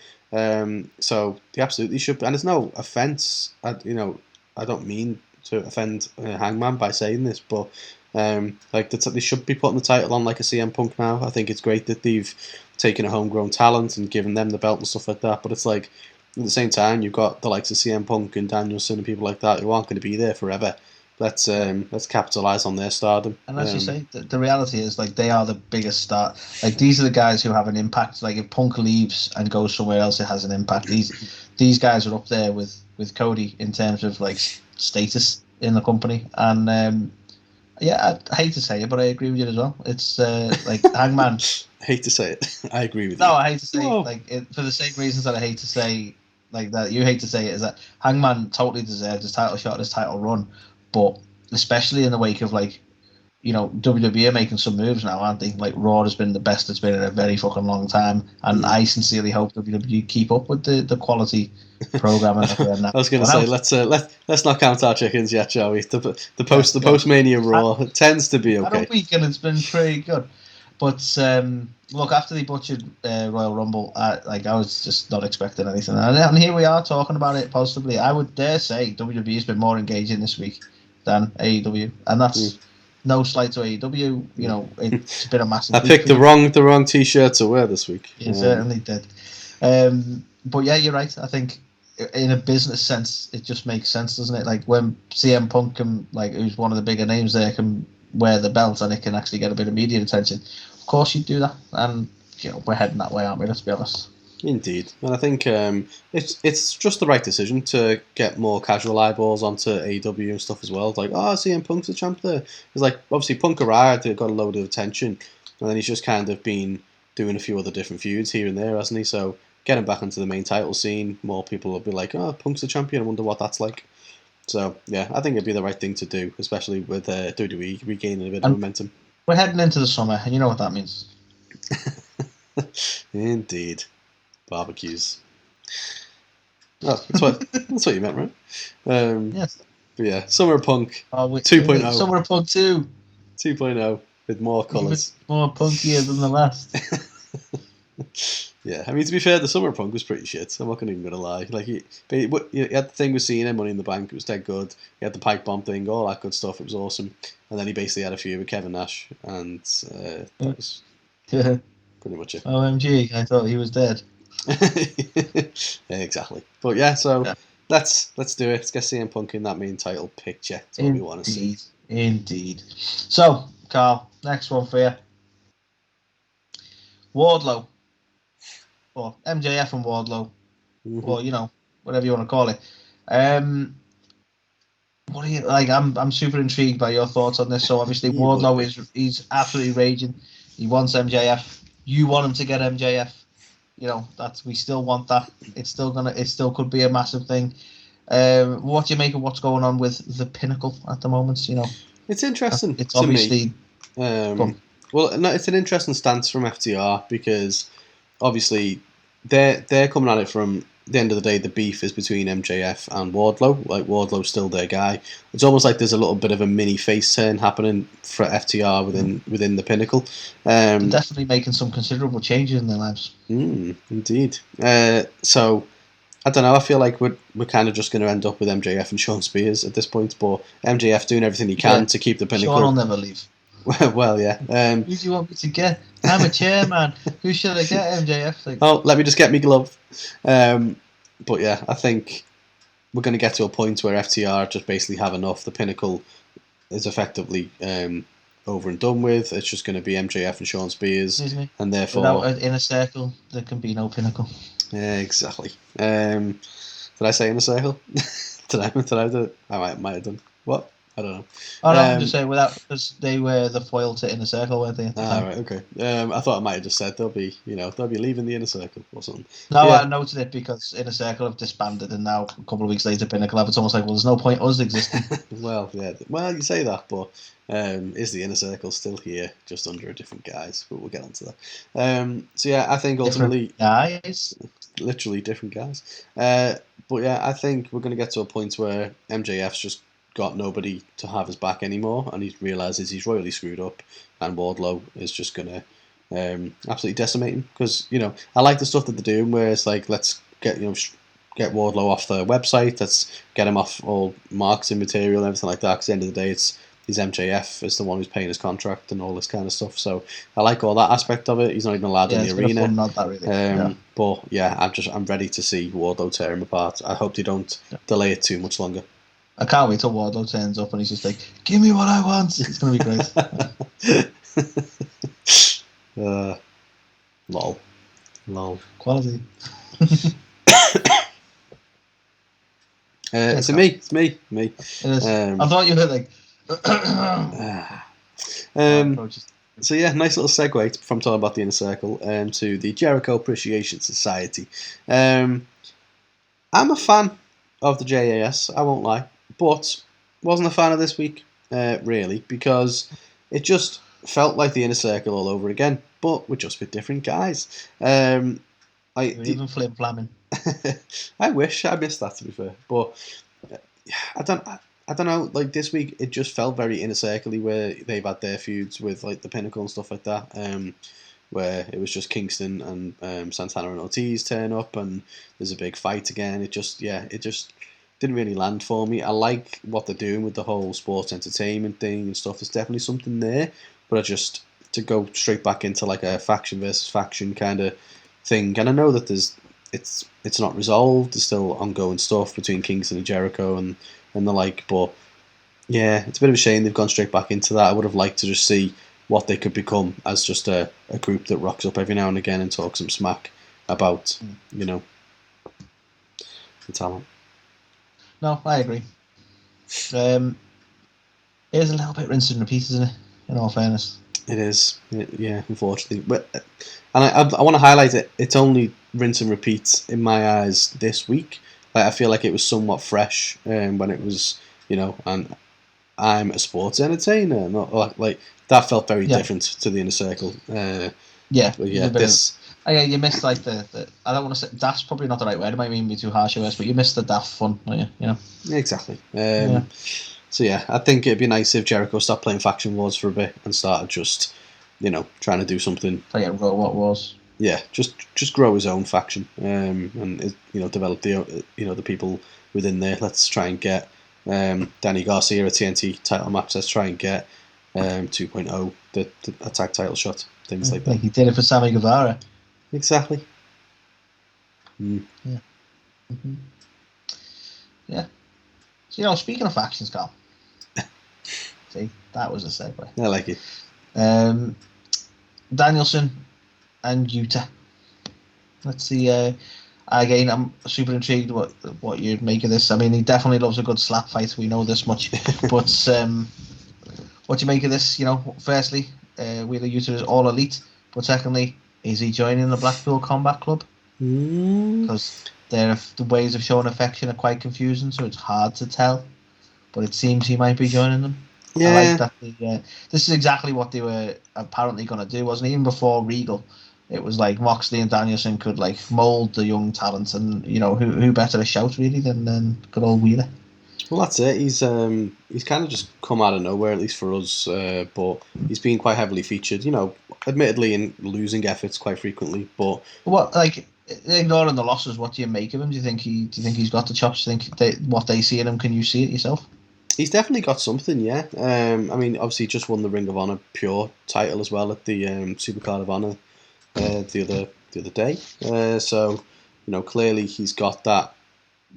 So they absolutely should. And there's no offense. I don't mean to offend Hangman by saying this, but they should be putting the title on like a CM Punk now. I think it's great that they've taken a homegrown talent and given them the belt and stuff like that. But it's like at the same time, you've got the likes of CM Punk and Danielson and people like that who aren't going to be there forever. Let's capitalize on their stardom. And as you say, the reality is like they are the biggest star. Like these are the guys who have an impact. Like if Punk leaves and goes somewhere else, it has an impact. These guys are up there with Cody in terms of like status in the company. And yeah, I hate to say it, but I agree with you as well. It's like Hangman. I hate to say it. I agree with you. No, I hate to say it, for the same reasons that I hate to say like that. You hate to say it is that Hangman totally deserved his title shot, his title run. But especially in the wake of WWE are making some moves now, aren't they? Like Raw has been the best it's been in a very fucking long time, and I sincerely hope WWE keep up with the quality programming. I was going to say let's not count our chickens yet, shall we? The post Mania Raw tends to be okay. That weekend it's been pretty good, but look, after they butchered Royal Rumble, I was just not expecting anything, and here we are talking about it positively. I would dare say WWE has been more engaging this week than AEW, and that's no slight to AEW. It's been a massive. I picked the wrong T-shirt to wear this week. You certainly did. But yeah, you're right. I think in a business sense, it just makes sense, doesn't it? Like when CM Punk can, who's one of the bigger names there, can wear the belt and it can actually get a bit of media attention. course you'd do that. And we're heading that way, aren't we? Let's be honest. Indeed, and I think it's just the right decision to get more casual eyeballs onto AEW and stuff as well. It's like, CM Punk's the champ there. It's like, obviously Punk arrived, it got a load of attention, and then he's just kind of been doing a few other different feuds here and there, hasn't he? So getting back into the main title scene, more people will be like, Punk's the champion, I wonder what that's like. So yeah, I think it'd be the right thing to do, especially with WWE regaining a bit of momentum. We're heading into the summer, and you know what that means. Indeed. Barbecues. Oh, that's what you meant, right? Yes. But yeah, Summer Punk 2.0. Summer Punk 2. 2.0 with more colours. More punkier than the last. Yeah, I mean, to be fair, the Summer Punk was pretty shit. I'm not even going to lie. Like, he had the thing with Cena, Money in the Bank, it was dead good. He had the pipe bomb thing, all that good stuff, it was awesome. And then he basically had a feud with Kevin Nash, and that was pretty much it. OMG, I thought he was dead. Yeah, exactly. But yeah, so let's do it. Let's get CM Punk in that main title picture. That's what we want to see. Indeed. So, Carl, next one for you. Wardlow. Or MJF and Wardlow. Or, whatever you want to call it. What are you like? I'm super intrigued by your thoughts on this. So obviously Wardlow he's absolutely raging. He wants MJF. You want him to get MJF. We still want that. It still could be a massive thing. What do you make of what's going on with the Pinnacle at the moment? It's interesting. It's obviously. It's an interesting stance from FTR because obviously they're coming at it from the end of the day. The beef is between MJF and Wardlow. Like, Wardlow's still their guy. It's almost like there's a little bit of a mini face turn happening for FTR within the Pinnacle. They're definitely making some considerable changes in their lives. Indeed. So I don't know. I feel like we're kind of just going to end up with MJF and Sean Spears at this point. But MJF doing everything he can to keep the Pinnacle. Sean will never leave. Well, yeah. Who do you want me to get? I'm a chairman. Who should I get, MJF? Let me just get me glove. But yeah, I think we're going to get to a point where FTR just basically have enough. The Pinnacle is effectively over and done with. It's just going to be MJF and Sean Spears, and therefore without an Inner Circle, there can be no Pinnacle. Yeah, exactly. Did I say Inner Circle? Did I do it? I might have done. What? I don't know. Oh no, I'm just saying because they were the foil to Inner Circle, weren't they? Right, okay. I thought I might have just said they'll be leaving the Inner Circle or something. No, I noted it because Inner Circle have disbanded, and now a couple of weeks later, Pinnacle have. It's almost like, well, there's no point us existing. Well, yeah. Well, you say that, but is the Inner Circle still here, just under a different guise? But we'll get onto that. So yeah, I think ultimately, guys, literally different guys. But yeah, I think we're going to get to a point where MJF's just got nobody to have his back anymore, and he realizes he's royally screwed up, and Wardlow is just gonna absolutely decimate him. Because I like the stuff that they're doing, where it's like, let's get get Wardlow off the website, let's get him off all marketing material and everything like that. Because at the end of the day, he's MJF is the one who's paying his contract and all this kind of stuff. So I like all that aspect of it. He's not even allowed in the arena. Not that really. But yeah, I'm ready to see Wardlow tear him apart. I hope they don't delay it too much longer. I can't wait till Wardlow turns up and he's just like, give me what I want. It's going to be great. Lol. Quality. It's me. It is. I thought you were like... So yeah, nice little segue from talking about the Inner Circle to the Jericho Appreciation Society. I'm a fan of the JAS, I won't lie. But wasn't a fan of this week, really, because it just felt like the Inner Circle all over again, but with different guys. Even flim-flamming. I wish I missed that, to be fair. But I don't know. Like, this week, it just felt very Inner Circle-y, where they've had their feuds with like the Pinnacle and stuff like that. Where it was just Kingston and Santana and Ortiz turn up, and there's a big fight again. It just didn't really land for me. I like what they're doing with the whole sports entertainment thing and stuff. There's definitely something there, but to go straight back into like a faction versus faction kind of thing. And I know that it's not resolved. There's still ongoing stuff between Kingston and Jericho and the like. But yeah, it's a bit of a shame they've gone straight back into that. I would have liked to just see what they could become as just a group that rocks up every now and again and talks some smack about, the talent. No, I agree. It is a little bit rinse and repeat, isn't it? In all fairness. It is, yeah, unfortunately. But and I want to highlight it. It's only rinse and repeat in my eyes this week. I feel like it was somewhat fresh when it was, and I'm a sports entertainer. Not like that felt very different to the Inner Circle. But yeah, this. You missed like the. I don't want to say daft's probably not the right word. It might even be too harsh a word, but you missed the daft fun, don't you? Exactly. So yeah, I think it'd be nice if Jericho stopped playing faction wars for a bit and started just, trying to do something. What was? Yeah, just grow his own faction, and develop the people within there. Let's try and get Danny Garcia a TNT title match. Let's try and get 2.0 the tag title shot. Things like that. Like he did it for Sammy Guevara. Exactly. Yeah. Mm-hmm. Yeah. So, speaking of factions, Carl. See, that was a segue. I like it. Danielson and Yuta. Let's see. Again, I'm super intrigued what you'd make of this. I mean, he definitely loves a good slap fight. We know this much. But what do you make of this? Firstly, Wheeler Yuta is all elite. But secondly, is he joining the Blackpool Combat Club? Because the ways of showing affection are quite confusing, so it's hard to tell. But it seems he might be joining them. Yeah. I like that. This is exactly what they were apparently going to do, wasn't it? Even before Regal, it was like Moxley and Danielson could mold the young talent, and who better to shout really than good old Wheeler. Well, that's it. He's kind of just come out of nowhere, at least for us. But he's been quite heavily featured. Admittedly in losing efforts quite frequently. But ignoring the losses, what do you make of him? Do you think he's got the chops? Do you think what they see in him? Can you see it yourself? He's definitely got something, yeah. Obviously, he just won the Ring of Honor Pure title as well at the Supercard of Honor the other day. So, clearly he's got that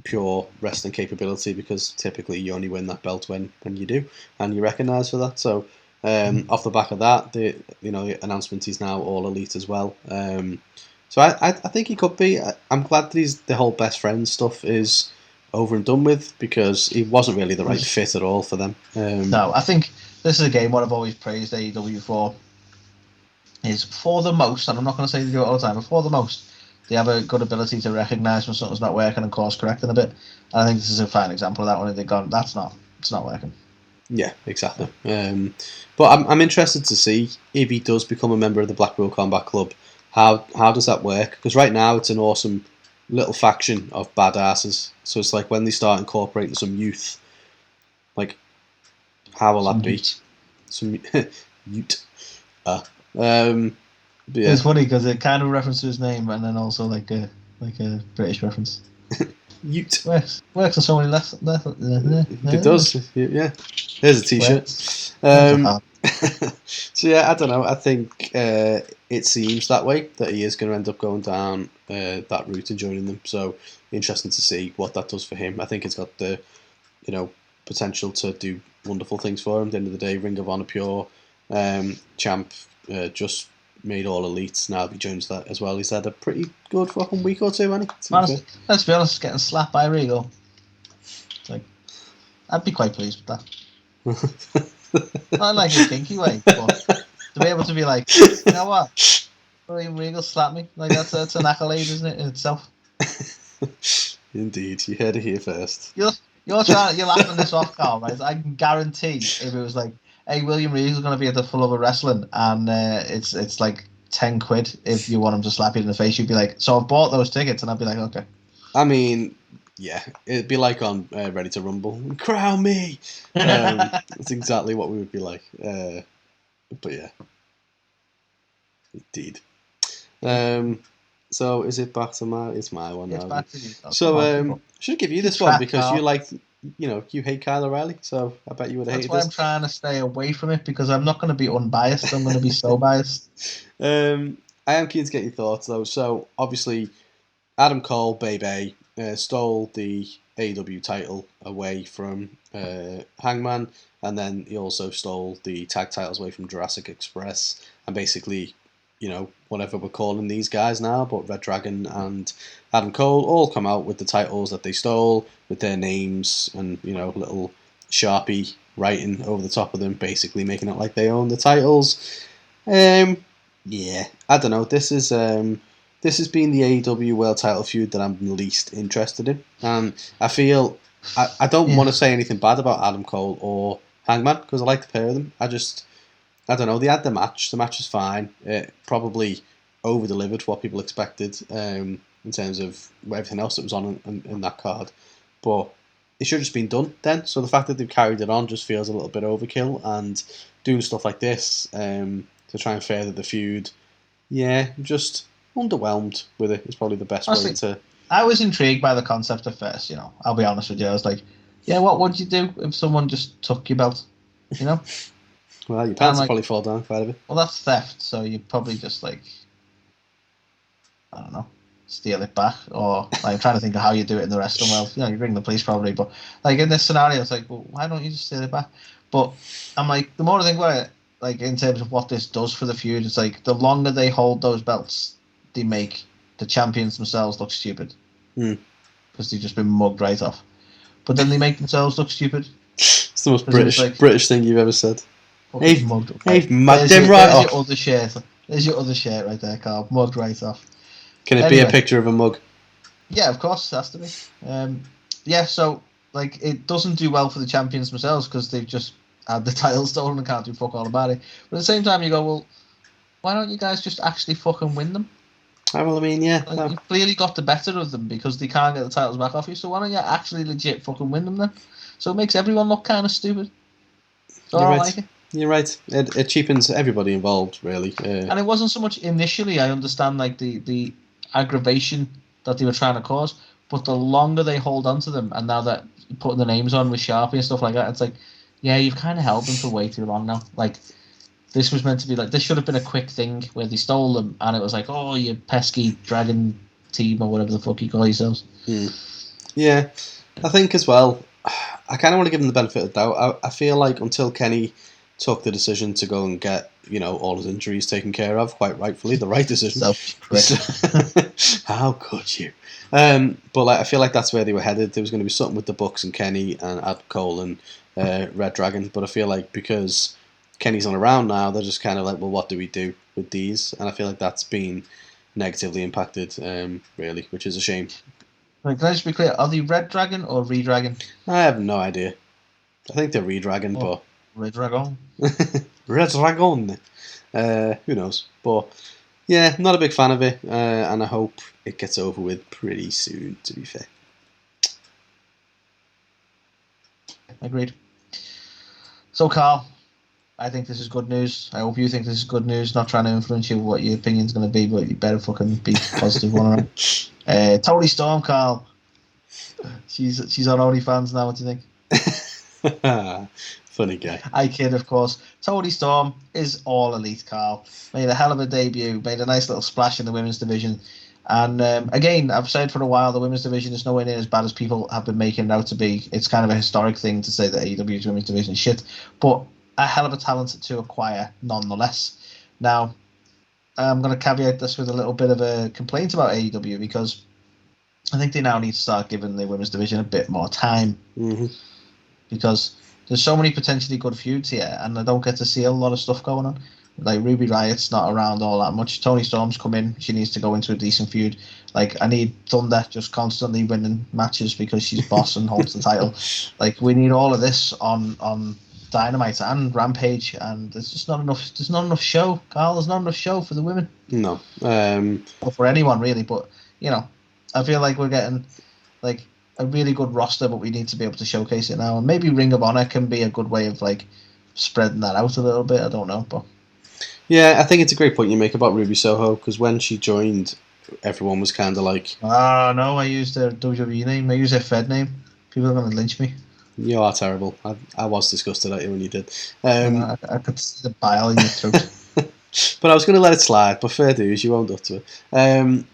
pure wrestling capability, because typically you only win that belt when you do, and you're recognised for that. So, off the back of that, the announcement he's now all elite as well. So I think he could be. I'm glad that the whole best friends stuff is over and done with, because he wasn't really the right fit at all for them. No, I think this is again what I've always praised AEW for, is for the most, and I'm not going to say they do it all the time, but for the most, they have a good ability to recognise when something's not working and course correcting a bit. And I think this is a fine example of that one. They've gone, it's not working. Yeah, exactly. But I'm interested to see if he does become a member of the Blackpool Combat Club. How does that work? Because right now it's an awesome little faction of badasses. So it's like when they start incorporating some youth, how will that be? Some youth. Yeah. It's funny because it kind of references his name, and then also like a British reference. Ute. Works on so many lessons. It does, yeah. Here's a t-shirt. So yeah, I don't know. I think it seems that way, that he is going to end up going down that route and joining them. So interesting to see what that does for him. I think it's got the potential to do wonderful things for him. At the end of the day, Ring of Honor Pure champ, just made all elites. Now if he joins that as well, he's had a pretty good fucking week or two, hasn't he? Man, let's be honest, getting slapped by Regal, I'd be quite pleased with that. Not like a kinky way, but to be able to be like, you know what, Regal slapped me, that's an accolade, isn't it, in itself? Indeed, you heard it here first. You're laughing this off, Carl, right? I can guarantee if it was like, hey, William Regal's going to be at the Full of Wrestling, and it's like 10 quid if you want him to slap you in the face, you'd be like, so I've bought those tickets, and I'd be like, okay. I mean, yeah, it'd be like on Ready to Rumble, crown me. That's exactly what we would be like. But yeah, indeed. So is it back to it's my one now. Back to you. So should give you this one because you like, you hate Kyle O'Reilly, so I bet you would have hated this. That's why I'm trying to stay away from it, because I'm not going to be unbiased. I'm going to be so biased. I am keen to get your thoughts though. So obviously, Adam Cole, stole the AEW title away from Hangman and then he also stole the tag titles away from Jurassic Express, and basically, whatever we're calling these guys now, but Red Dragon and Adam Cole all come out with the titles that they stole, with their names and, little Sharpie writing over the top of them, basically making it like they own the titles. Yeah, I don't know. This has been the AEW World Title feud that I'm least interested in. I feel I don't want to say anything bad about Adam Cole or Hangman because I like the pair of them. I don't know. They had the match. The match was fine. It probably over-delivered what people expected in terms of everything else that was on in that card. But it should have just been done then. So the fact that they've carried it on just feels a little bit overkill. And doing stuff like this to try and further the feud, just underwhelmed with it. It's probably the best way to... I was intrigued by the concept at first, I'll be honest with you. I was like, what would you do if someone just took your belt, Well, your pants would probably fall down quite a bit. Well, that's theft, so you'd probably just, I don't know, steal it back. Or, I'm trying to think of how you do it in the wrestling world. You bring the police probably, but, in this scenario, it's like, well, why don't you just steal it back? But I'm like, the more I think about it, in terms of what this does for the feud, it's like, the longer they hold those belts, they make the champions themselves look stupid. Because they've just been mugged right off. But then they make themselves look stupid. It's the most British thing you've ever said. They've mugged him right off. Your other shirt. There's your other shirt right there, Carl. Mugged right off. Can it be a picture of a mug? Yeah, of course, it has to be. So, it doesn't do well for the champions themselves because they've just had the title stolen and can't do fuck all about it. But at the same time, you go, well, why don't you guys just actually fucking win them? You've clearly got the better of them because they can't get the titles back off you, so why don't you actually legit fucking win them then? So it makes everyone look kind of stupid. So I don't like it. You're right. It cheapens everybody involved, really. And it wasn't so much initially, I understand, the aggravation that they were trying to cause, but the longer they hold on to them, and now that you're putting the names on with Sharpie and stuff like that, it's like, you've kind of held them for way too long now. This was meant to be this should have been a quick thing where they stole them, and it was like, oh, you pesky dragon team or whatever the fuck you call yourselves. Yeah, I think as well, I kind of want to give them the benefit of the doubt. I feel like until Kenny took the decision to go and get, all his injuries taken care of, quite rightfully, the right decision. How could you? But I feel like that's where they were headed. There was going to be something with the Bucks and Kenny and Adam Cole and Red Dragon, but I feel like because Kenny's not around now, they're just kind of like, well, what do we do with these? And I feel like that's been negatively impacted, really, which is a shame. Can I just be clear? Are they Red Dragon or Re-Dragon? I have no idea. I think they're Re-Dragon, but... Red Dragon? Red Dragon. Who knows? But, not a big fan of it, and I hope it gets over with pretty soon, to be fair. Agreed. So, Carl, I think this is good news. I hope you think this is good news. Not trying to influence you what your opinion's going to be, but you better fucking be positive one around. Toni Storm, Carl. She's on OnlyFans now. What do you think? Funny guy. I kid, of course. Toni Storm is all elite, Carl. Made a hell of a debut. Made a nice little splash in the women's division. And again, I've said for a while, the women's division is nowhere near as bad as people have been making it out to be. It's kind of a historic thing to say that AEW's women's division is shit. But a hell of a talent to acquire nonetheless. Now, I'm going to caveat this with a little bit of a complaint about AEW because I think they now need to start giving the women's division a bit more time. Because there's so many potentially good feuds here and I don't get to see a lot of stuff going on. Ruby Riot's not around all that much. Toni Storm's come in. She needs to go into a decent feud. I need Thunder just constantly winning matches because she's boss and holds the title. We need all of this on Dynamite and Rampage, and there's just not enough. There's not enough show, Carl. There's not enough show for the women. No. Or for anyone really, but I feel like we're getting a really good roster, but we need to be able to showcase it now. And maybe Ring of Honor can be a good way of spreading that out a little bit. I don't know, but yeah, I think it's a great point you make about Ruby Soho because when she joined, everyone was kind of like, "Ah, no, I used their WWE name. I used their Fed name. People are going to lynch me." You are terrible. I was disgusted at you when you did. I could see the bile in your throat. But I was going to let it slide, but fair dues, you owned up to it.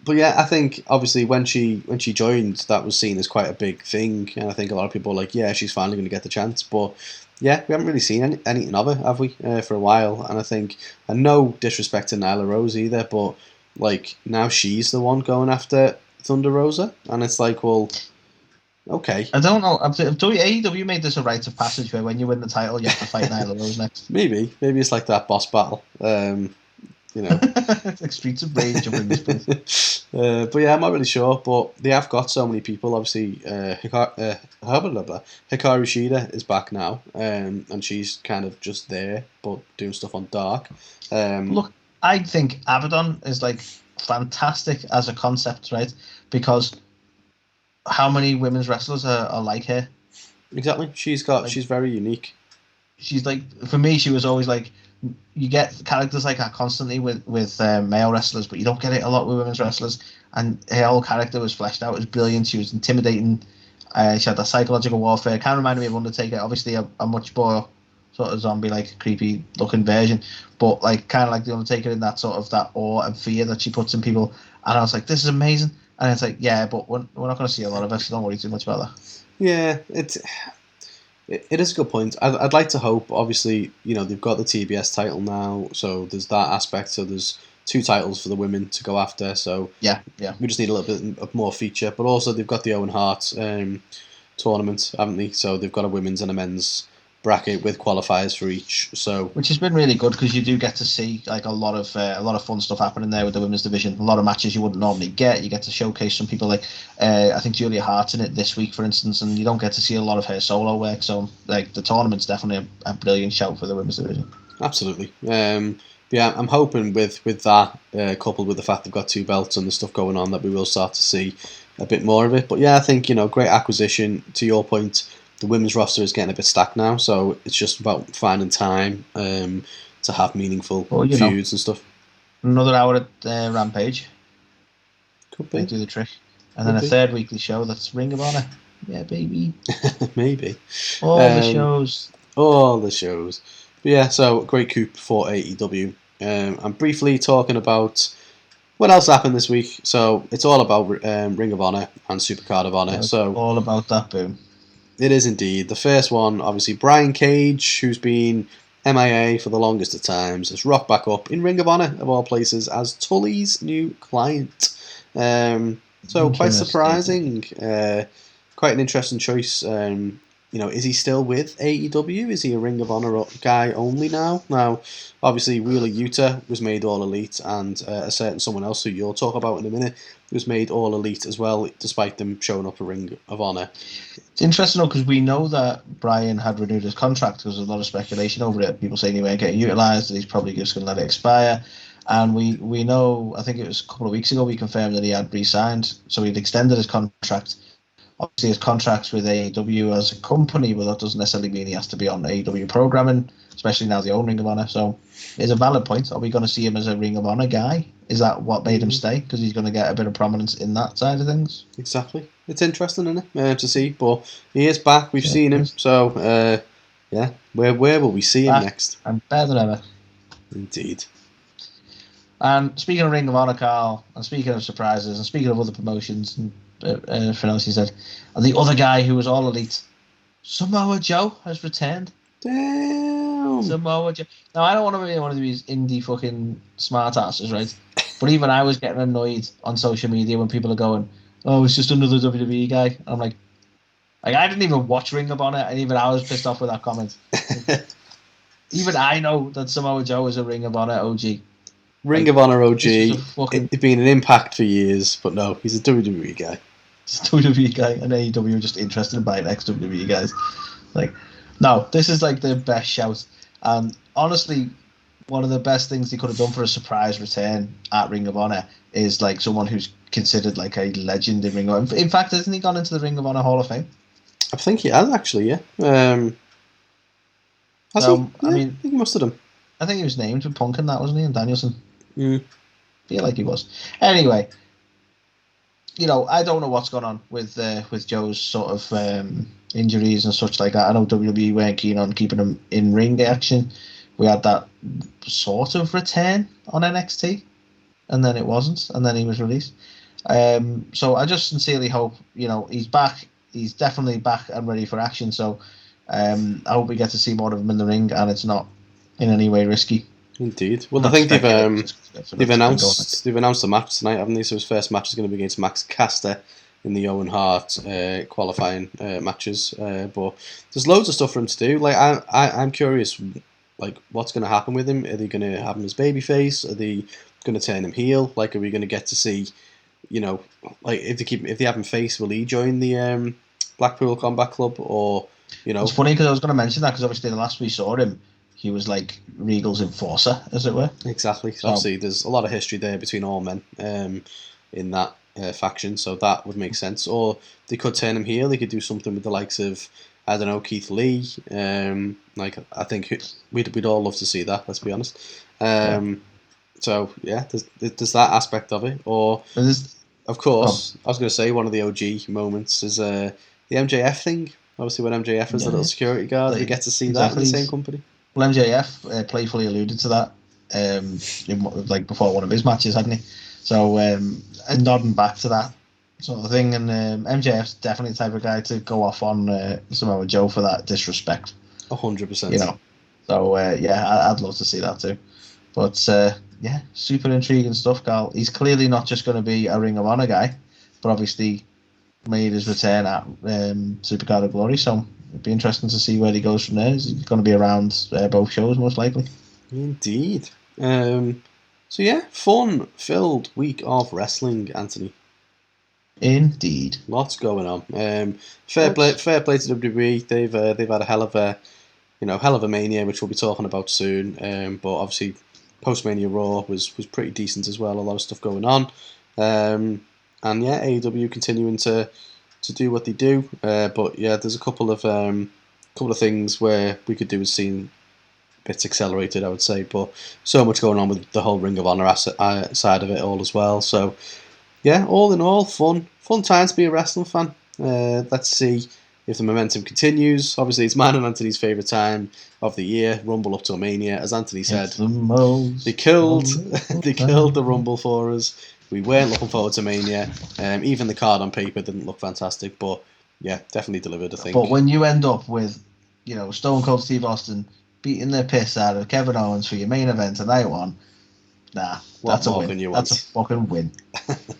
But yeah, I think obviously when she joined, that was seen as quite a big thing, and I think a lot of people were like, yeah, she's finally going to get the chance. But yeah, we haven't really seen anything of her, have we, for a while? And I think, and no disrespect to Nyla Rose either, but like now she's the one going after Thunder Rosa, and it's like, well, okay. I don't know. AEW made this a rite of passage where when you win the title, you have to fight Nyla Rose next. Maybe it's like that boss battle. You know, it's like Streets of Rage up in this place. But yeah, I'm not really sure. But they have got so many people. Obviously, Hikaru Shida is back now, and she's kind of just there, but doing stuff on Dark. Look, I think Abaddon is like fantastic as a concept, right? Because how many women's wrestlers are like her? Exactly. She's very unique. She's like, for me, she was always like, you get characters like her constantly with male wrestlers, but you don't get it a lot with women's wrestlers. And her whole character was fleshed out. It was brilliant. She was intimidating. She had that psychological warfare. Kind of reminded me of Undertaker. Obviously, a much more sort of zombie-like, creepy-looking version, but like kind of like the Undertaker in that sort of that awe and fear that she puts in people. And I was like, this is amazing. And it's like, yeah, but we're not going to see a lot of it, so don't worry too much about that. Yeah, it is a good point. I'd like to hope, obviously, you know, they've got the TBS title now, so there's that aspect. So there's 2 titles for the women to go after. So yeah, we just need a little bit of more feature. But also they've got the Owen Hart tournament, haven't they? So they've got a women's and a men's bracket with qualifiers for each. So which has been really good because you do get to see like a lot of fun stuff happening there with the women's division. A lot of matches you wouldn't normally get. You get to showcase some people like I think Julia Hart's in it this week, for instance, and you don't get to see a lot of her solo work. So like the tournament's definitely a brilliant shout for the women's division. Absolutely. Yeah, I'm hoping with that coupled with the fact they've got 2 belts and the stuff going on that we will start to see a bit more of it. But yeah, I think, you know, great acquisition. To your point, the women's roster is getting a bit stacked now, so it's just about finding time to have meaningful feuds and stuff. Another hour at Rampage. Could be. They do the trick. And then a third weekly show that's Ring of Honor. Yeah, baby. Maybe. All the shows. All the shows. But yeah, so great coup for AEW. I'm briefly talking about what else happened this week. So it's all about Ring of Honor and Supercard of Honor. So all about that boom. It is indeed. The first one, obviously, Brian Cage, who's been MIA for the longest of times, has rocked back up in Ring of Honor, of all places, as Tully's new client. So quite surprising. Quite an interesting choice. You know, is he still with AEW? Is he a Ring of Honor guy only now? Now, obviously, Wheeler Yuta was made All Elite, and a certain someone else who you'll talk about in a minute was made All Elite as well, despite them showing up a Ring of Honor. It's interesting though, because we know that Brian had renewed his contract. There was a lot of speculation over it. People saying he won't get utilised, that he's probably just going to let it expire. And we know, I think it was a couple of weeks ago, we confirmed that he had re-signed, so he'd extended his contract. Obviously, his contract's with AEW as a company, but that doesn't necessarily mean he has to be on AEW programming, especially now they own Ring of Honor. So it's a valid point. Are we going to see him as a Ring of Honor guy? Is that what made him stay? Because he's going to get a bit of prominence in that side of things. Exactly. It's interesting, isn't it, to see. But he is back. We've seen him. So, yeah. Where will we see him next? And better than ever. Indeed. And speaking of Ring of Honor, Carl, and speaking of surprises, and speaking of other promotions, and for else he said, and the other guy who was All Elite, Samoa Joe has returned. Damn. Samoa Joe. Now, I don't want to be one of these indie fucking smartasses, right? But even I was getting annoyed on social media when people are going, oh, it's just another WWE guy. And I'm like, I didn't even watch Ring of Honor, and even I was pissed off with that comment. Even I know that Samoa Joe is a Ring of Honor OG. Ring of Honor OG. It's been an Impact for years, but no, he's a WWE guy. He's a WWE guy, and AEW are just interested in buying ex-WWE guys. Like, no, this is like the best shout. And honestly, one of the best things they could have done for a surprise return at Ring of Honor is like someone who's considered like a legend in Ring of Honor. In fact, hasn't he gone into the Ring of Honor Hall of Fame? I think he has, actually, yeah. Has he? Yeah, I think he must have done. I think he was named with Punk and that, wasn't he? And Danielson. Mm. Feel like he was. Anyway, you know, I don't know what's going on with Joe's sort of injuries and such like that. I know WWE weren't keen on keeping him in ring action. We had that sort of return on NXT, and then it wasn't, and then he was released. So I just sincerely hope, he's back. He's definitely back and ready for action. So I hope we get to see more of him in the ring, and it's not in any way risky. Indeed. Well, I think they've announced the match tonight, haven't they? So his first match is going to be against Max Caster in the Owen Hart qualifying matches. But there's loads of stuff for him to do. Like I'm curious, like what's going to happen with him? Are they going to have him as babyface? Are they going to turn him heel? Like, are we going to get to see, like if they have him face, will he join the Blackpool Combat Club, or It's funny because I was going to mention that because obviously the last we saw him, he was like Regal's enforcer, as it were. Exactly. So obviously, there's a lot of history there between all men in that faction, so that would make sense. Or they could turn him heel. They could do something with the likes of, I don't know, Keith Lee. Like, I think we'd all love to see that. Let's be honest. So yeah, there's that aspect of it. Or of course, I was going to say one of the OG moments is the MJF thing. Obviously, when MJF was the little security guard, we get to see that in the same company. Well, MJF playfully alluded to that, like before one of his matches, hadn't he? So, and nodding back to that sort of thing, and MJF's definitely the type of guy to go off on Samoa Joe for that disrespect. 100%. So I'd love to see that too. But super intriguing stuff, Carl. He's clearly not just going to be a Ring of Honor guy, but obviously made his return at Supercard of Glory, so it'd be interesting to see where he goes from there. He's going to be around both shows, most likely. Indeed. So yeah, fun-filled week of wrestling, Anthony. Indeed. Lots going on. Fair play to WWE. They've had a hell of a Mania, which we'll be talking about soon. But obviously, post-Mania Raw was pretty decent as well. A lot of stuff going on. And yeah, AEW continuing to do what they do. But yeah, there's a couple of things where we could do with seeing bits accelerated, I would say. But so much going on with the whole Ring of Honor side of it all as well. So yeah, all in all, fun time to be a wrestling fan. Let's see if the momentum continues. Obviously, it's mine and Anthony's favourite time of the year, Rumble up to Mania. As Anthony said, they killed the Rumble for us. We weren't looking forward to Mania. Even the card on paper didn't look fantastic, but yeah, definitely delivered, I think. But when you end up with, Stone Cold Steve Austin beating the piss out of Kevin Owens for your main event of night one, that's a win. That's a fucking win.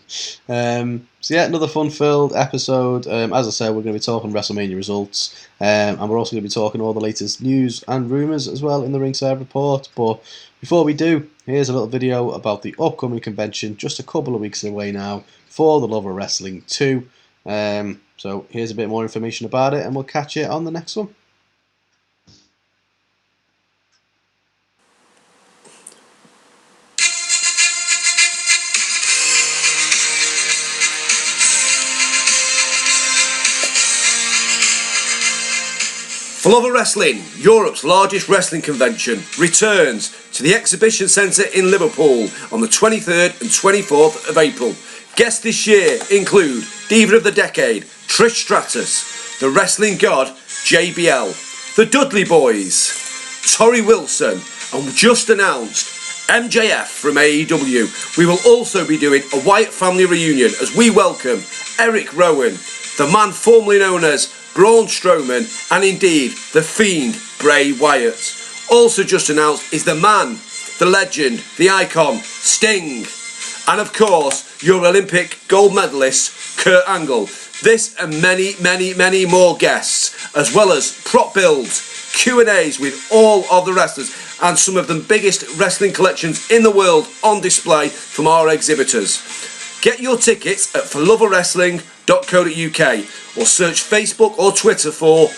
So yeah, another fun-filled episode. As I said, we're going to be talking WrestleMania results, and we're also going to be talking all the latest news and rumours as well in the Ringside Report. But before we do, here's a little video about the upcoming convention, just a couple of weeks away now, For the Love of Wrestling 2. So here's a bit more information about it, and we'll catch you on the next one. For Love of Wrestling, Europe's largest wrestling convention, returns to the Exhibition Centre in Liverpool on the 23rd and 24th of April. Guests this year include Diva of the Decade, Trish Stratus, the Wrestling God, JBL, the Dudley Boys, Torrie Wilson, and just announced MJF from AEW. We will also be doing a Wyatt family reunion as we welcome Eric Rowan, the man formerly known as Braun Strowman, and indeed the Fiend Bray Wyatt. Also just announced is the man, the legend, the icon, Sting, and of course your Olympic gold medalist Kurt Angle. This and many, many, many more guests, as well as prop builds, Q&As with all of the wrestlers, and some of the biggest wrestling collections in the world on display from our exhibitors. Get your tickets at forloveofwrestling.co.uk or search Facebook or Twitter for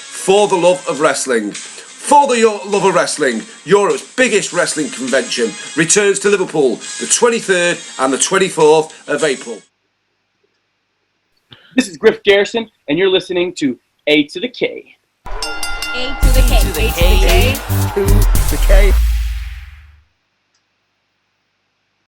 the Love of Wrestling. For the Love of Wrestling, Europe's biggest wrestling convention, returns to Liverpool the 23rd and the 24th of April. This is Griff Garrison, and you're listening to A to the K. A to the K. A to the K. A to the K.